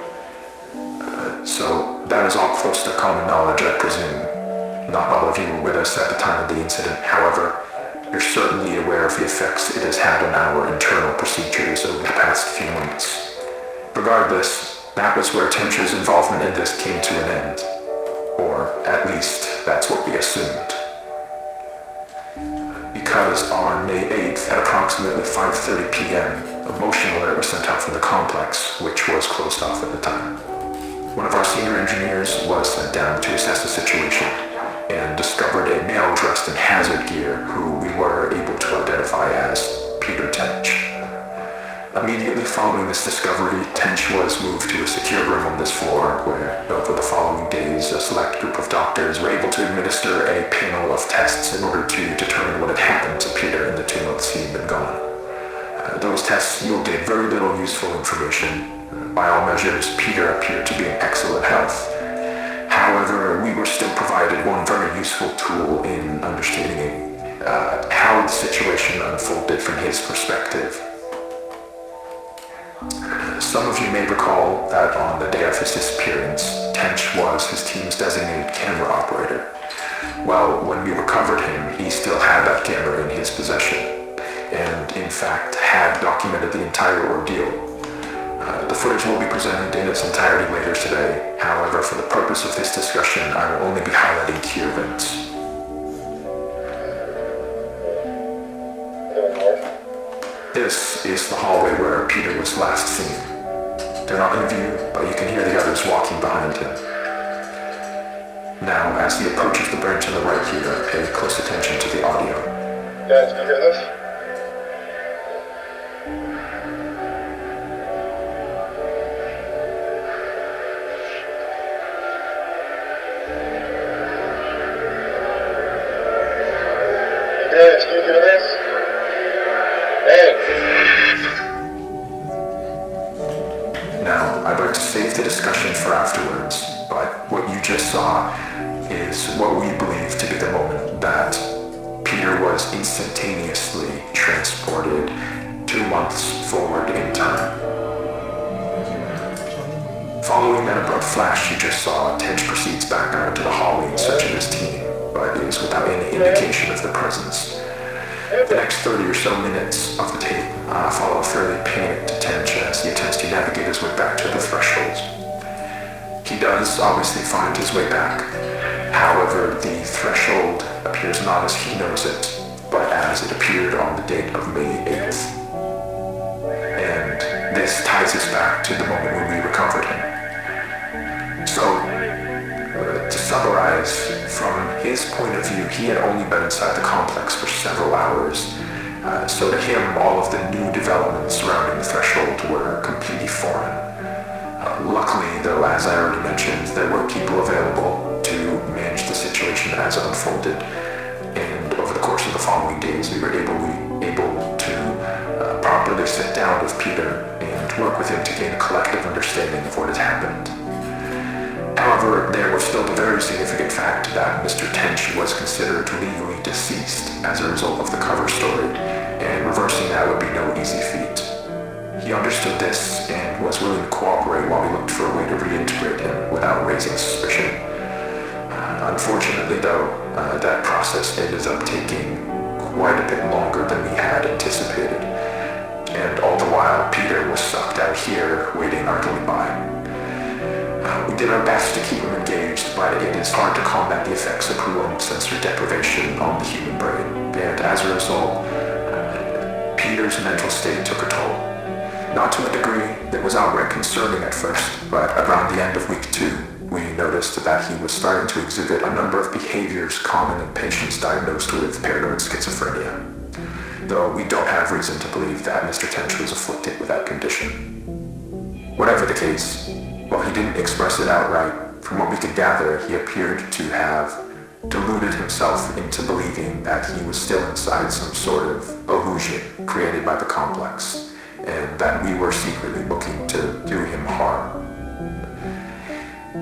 So that is all close to common knowledge, I presume. Not all of you were with us at the time of the incident. However, you're certainly aware of the effects it has had on our internal procedures over the past few months. Regardless, that was where Tench's involvement in this came to an end. Or, at least, that's what we assumed. Because on May 8th, at approximately 5:30 p.m., a motion alert was sent out from the complex, which was closed off at the time. One of our senior engineers was sent down to assess the situation and discovered a male dressed in hazard gear who we were able to identify as Peter Tench. Immediately following this discovery, Tench was moved to a secure room on this floor where, over the following days, a select group of doctors were able to administer a panel of tests in order to determine what had happened to Peter in the 2 months he had been gone. Those tests yielded very little useful information. By all measures, Peter appeared to be in excellent health. However, we were still provided one very useful tool in understanding how the situation unfolded from his perspective. Some of you may recall that on the day of his disappearance, Tench was his team's designated camera operator. Well, when we recovered him, he still had that camera in his possession, and in fact had documented the entire ordeal. The footage will be presented in its entirety later today. However, for the purpose of this discussion, I will only be highlighting key events. This is the hallway where Peter was last seen. They're not in view, but you can hear the others walking behind him. Now, as he approaches the bench on the right here, pay close attention to the audio. Guys, can you hear this? Guys, can you hear this? Hey! Now, I'd like to save the discussion for afterwards, but what you just saw is what we believe to be the moment that Peter was instantaneously transported 2 months forward in time. Following that abrupt flash you just saw, Tench proceeds back out into the hallway in search of his team, but is without any indication of their presence. 30 or so minutes of the tape follow a fairly panicked Tench as he attempts to navigate his way back to the threshold. He does obviously find his way back. However, the threshold appears not as he knows it, but as it appeared on the date of May 8th. And this ties us back to the moment when we recovered him. So, to summarize, from his point of view, he had only been inside the complex for several hours. So to him, all of the new developments surrounding the threshold were completely foreign. Luckily, though, as I already mentioned, there were people available to manage the situation as it unfolded. And over the course of the following days, we were able to properly sit down with Peter and work with him to gain a collective understanding of what had happened. However, there was still the very significant fact that Mr. Tench was considered legally deceased as a result of the cover story, and reversing that would be no easy feat. He understood this and was willing to cooperate while we looked for a way to reintegrate him without raising suspicion. Unfortunately, though, that process ended up taking quite a bit longer than we had anticipated, and all the while Peter was sucked out here waiting idly by. We did our best to keep him engaged, but it is hard to combat the effects of prolonged sensory deprivation on the human brain, and as a result, Peter's mental state took a toll. Not to a degree that was outright concerning at first, but around the end of week 2, we noticed that he was starting to exhibit a number of behaviors common in patients diagnosed with paranoid schizophrenia, though we don't have reason to believe that Mr. Tench was afflicted with that condition. Whatever the case, while he didn't express it outright, from what we could gather, he appeared to have deluded himself into believing that he was still inside some sort of illusion created by the complex, and that we were secretly looking to do him harm.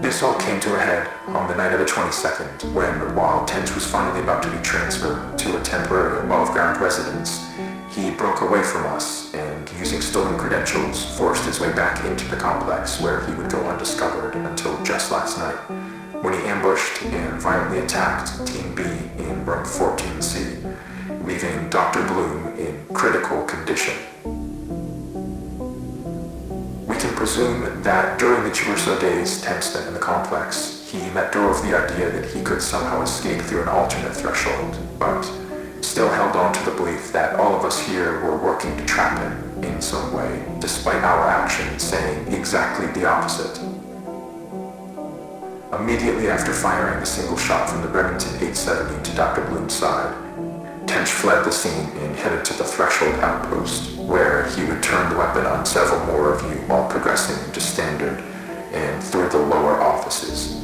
This all came to a head on the night of the 22nd, when, while Tench was finally about to be transferred to a temporary above-ground residence, he broke away from us and, using stolen credentials, forced his way back into the complex where he would go undiscovered until just last night, when he ambushed and violently attacked Team B in room 14C, leaving Dr. Bloom in critical condition. We can presume that during the 2 or so days Tench spent in the complex, he let go of the idea that he could somehow escape through an alternate threshold, but still held on to the belief that all of us here were working to trap him in some way, despite our actions saying exactly the opposite. Immediately after firing a single shot from the Remington 870 to Dr. Bloom's side, Tench fled the scene and headed to the threshold outpost, where he would turn the weapon on several more of you while progressing into standard and through the lower offices.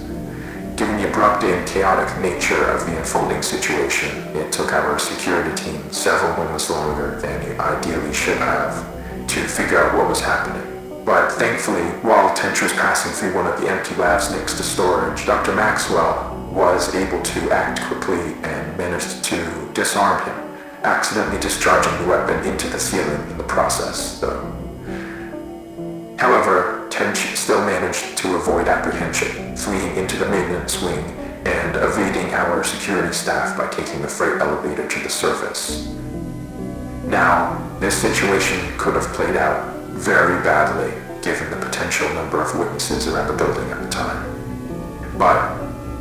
Given the abrupt and chaotic nature of the unfolding situation, it took our security team several moments longer than it ideally should have to figure out what was happening. But thankfully, while Tench was passing through one of the empty labs next to storage, Dr. Maxwell was able to act quickly and managed to disarm him, accidentally discharging the weapon into the ceiling in the process, though. However, Tench still managed to avoid apprehension, fleeing into the maintenance wing and evading our security staff by taking the freight elevator to the surface. Now, this situation could have played out very badly, given the potential number of witnesses around the building at the time. But,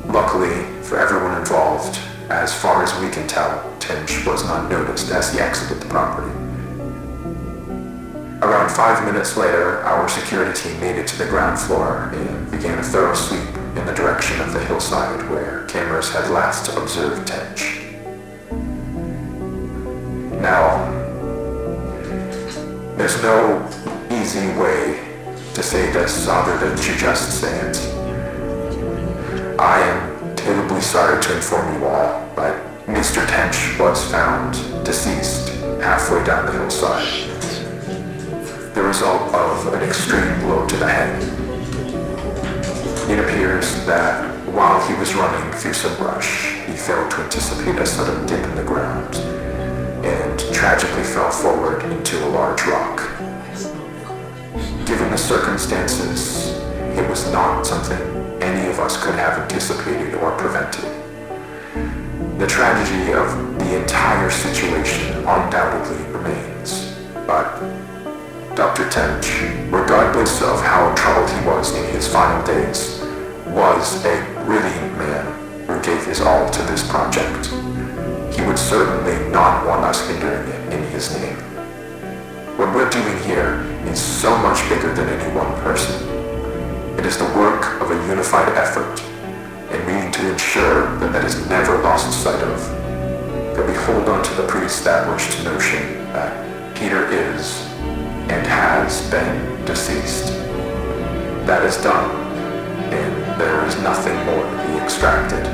luckily for everyone involved, as far as we can tell, Tench was not noticed as he exited the property. Around 5 minutes later, our security team made it to the ground floor and began a thorough sweep in the direction of the hillside where cameras had last observed Tench. Now, there's no easy way to say this other than to just say it. I am terribly sorry to inform you all, but Mr. Tench was found deceased halfway down the hillside. The result of an extreme blow to the head. It appears that while he was running through some brush, he failed to anticipate a sudden dip in the ground and tragically fell forward into a large rock. Given the circumstances, it was not something any of us could have anticipated or prevented. The tragedy of the the entire situation undoubtedly remains. But Dr. Tench, regardless of how troubled he was in his final days, was a brilliant man who gave his all to this project. He would certainly not want us hindering it in his name. What we're doing here is so much bigger than any one person. It is the work of a unified effort, and we need to ensure that that is never lost sight of. That we hold on to the pre-established notion that Peter is and has been deceased. That is done, and there is nothing more to be extracted.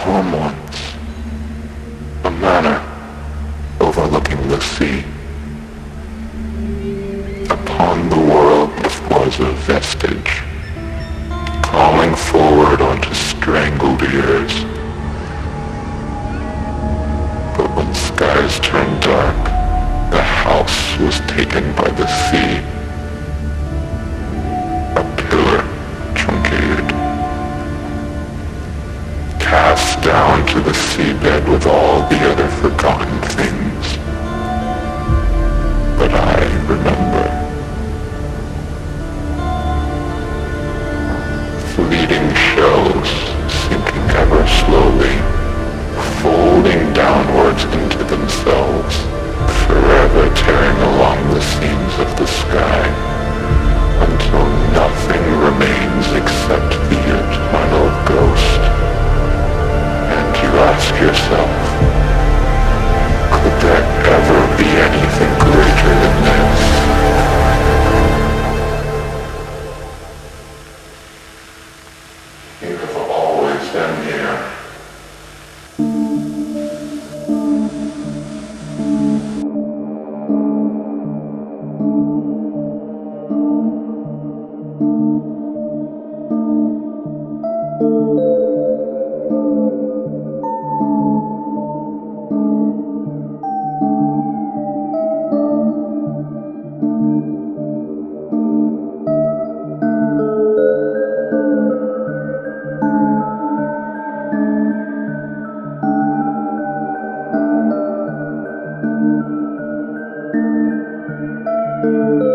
Home once, a manor overlooking the sea. Upon the world was a vestige, calling forward onto strangled ears. But when skies turned dark, the house was taken by the sea. A pillar truncated, cast down to the seabed with all the other forgotten things. But I remember. Fleeting shells sinking ever slowly, folding downwards into themselves, forever tearing along the seams of the sky, until nothing remains except the eternal ghost. And you ask yourself, could there ever be anything greater than this? You have always been here. Thank you.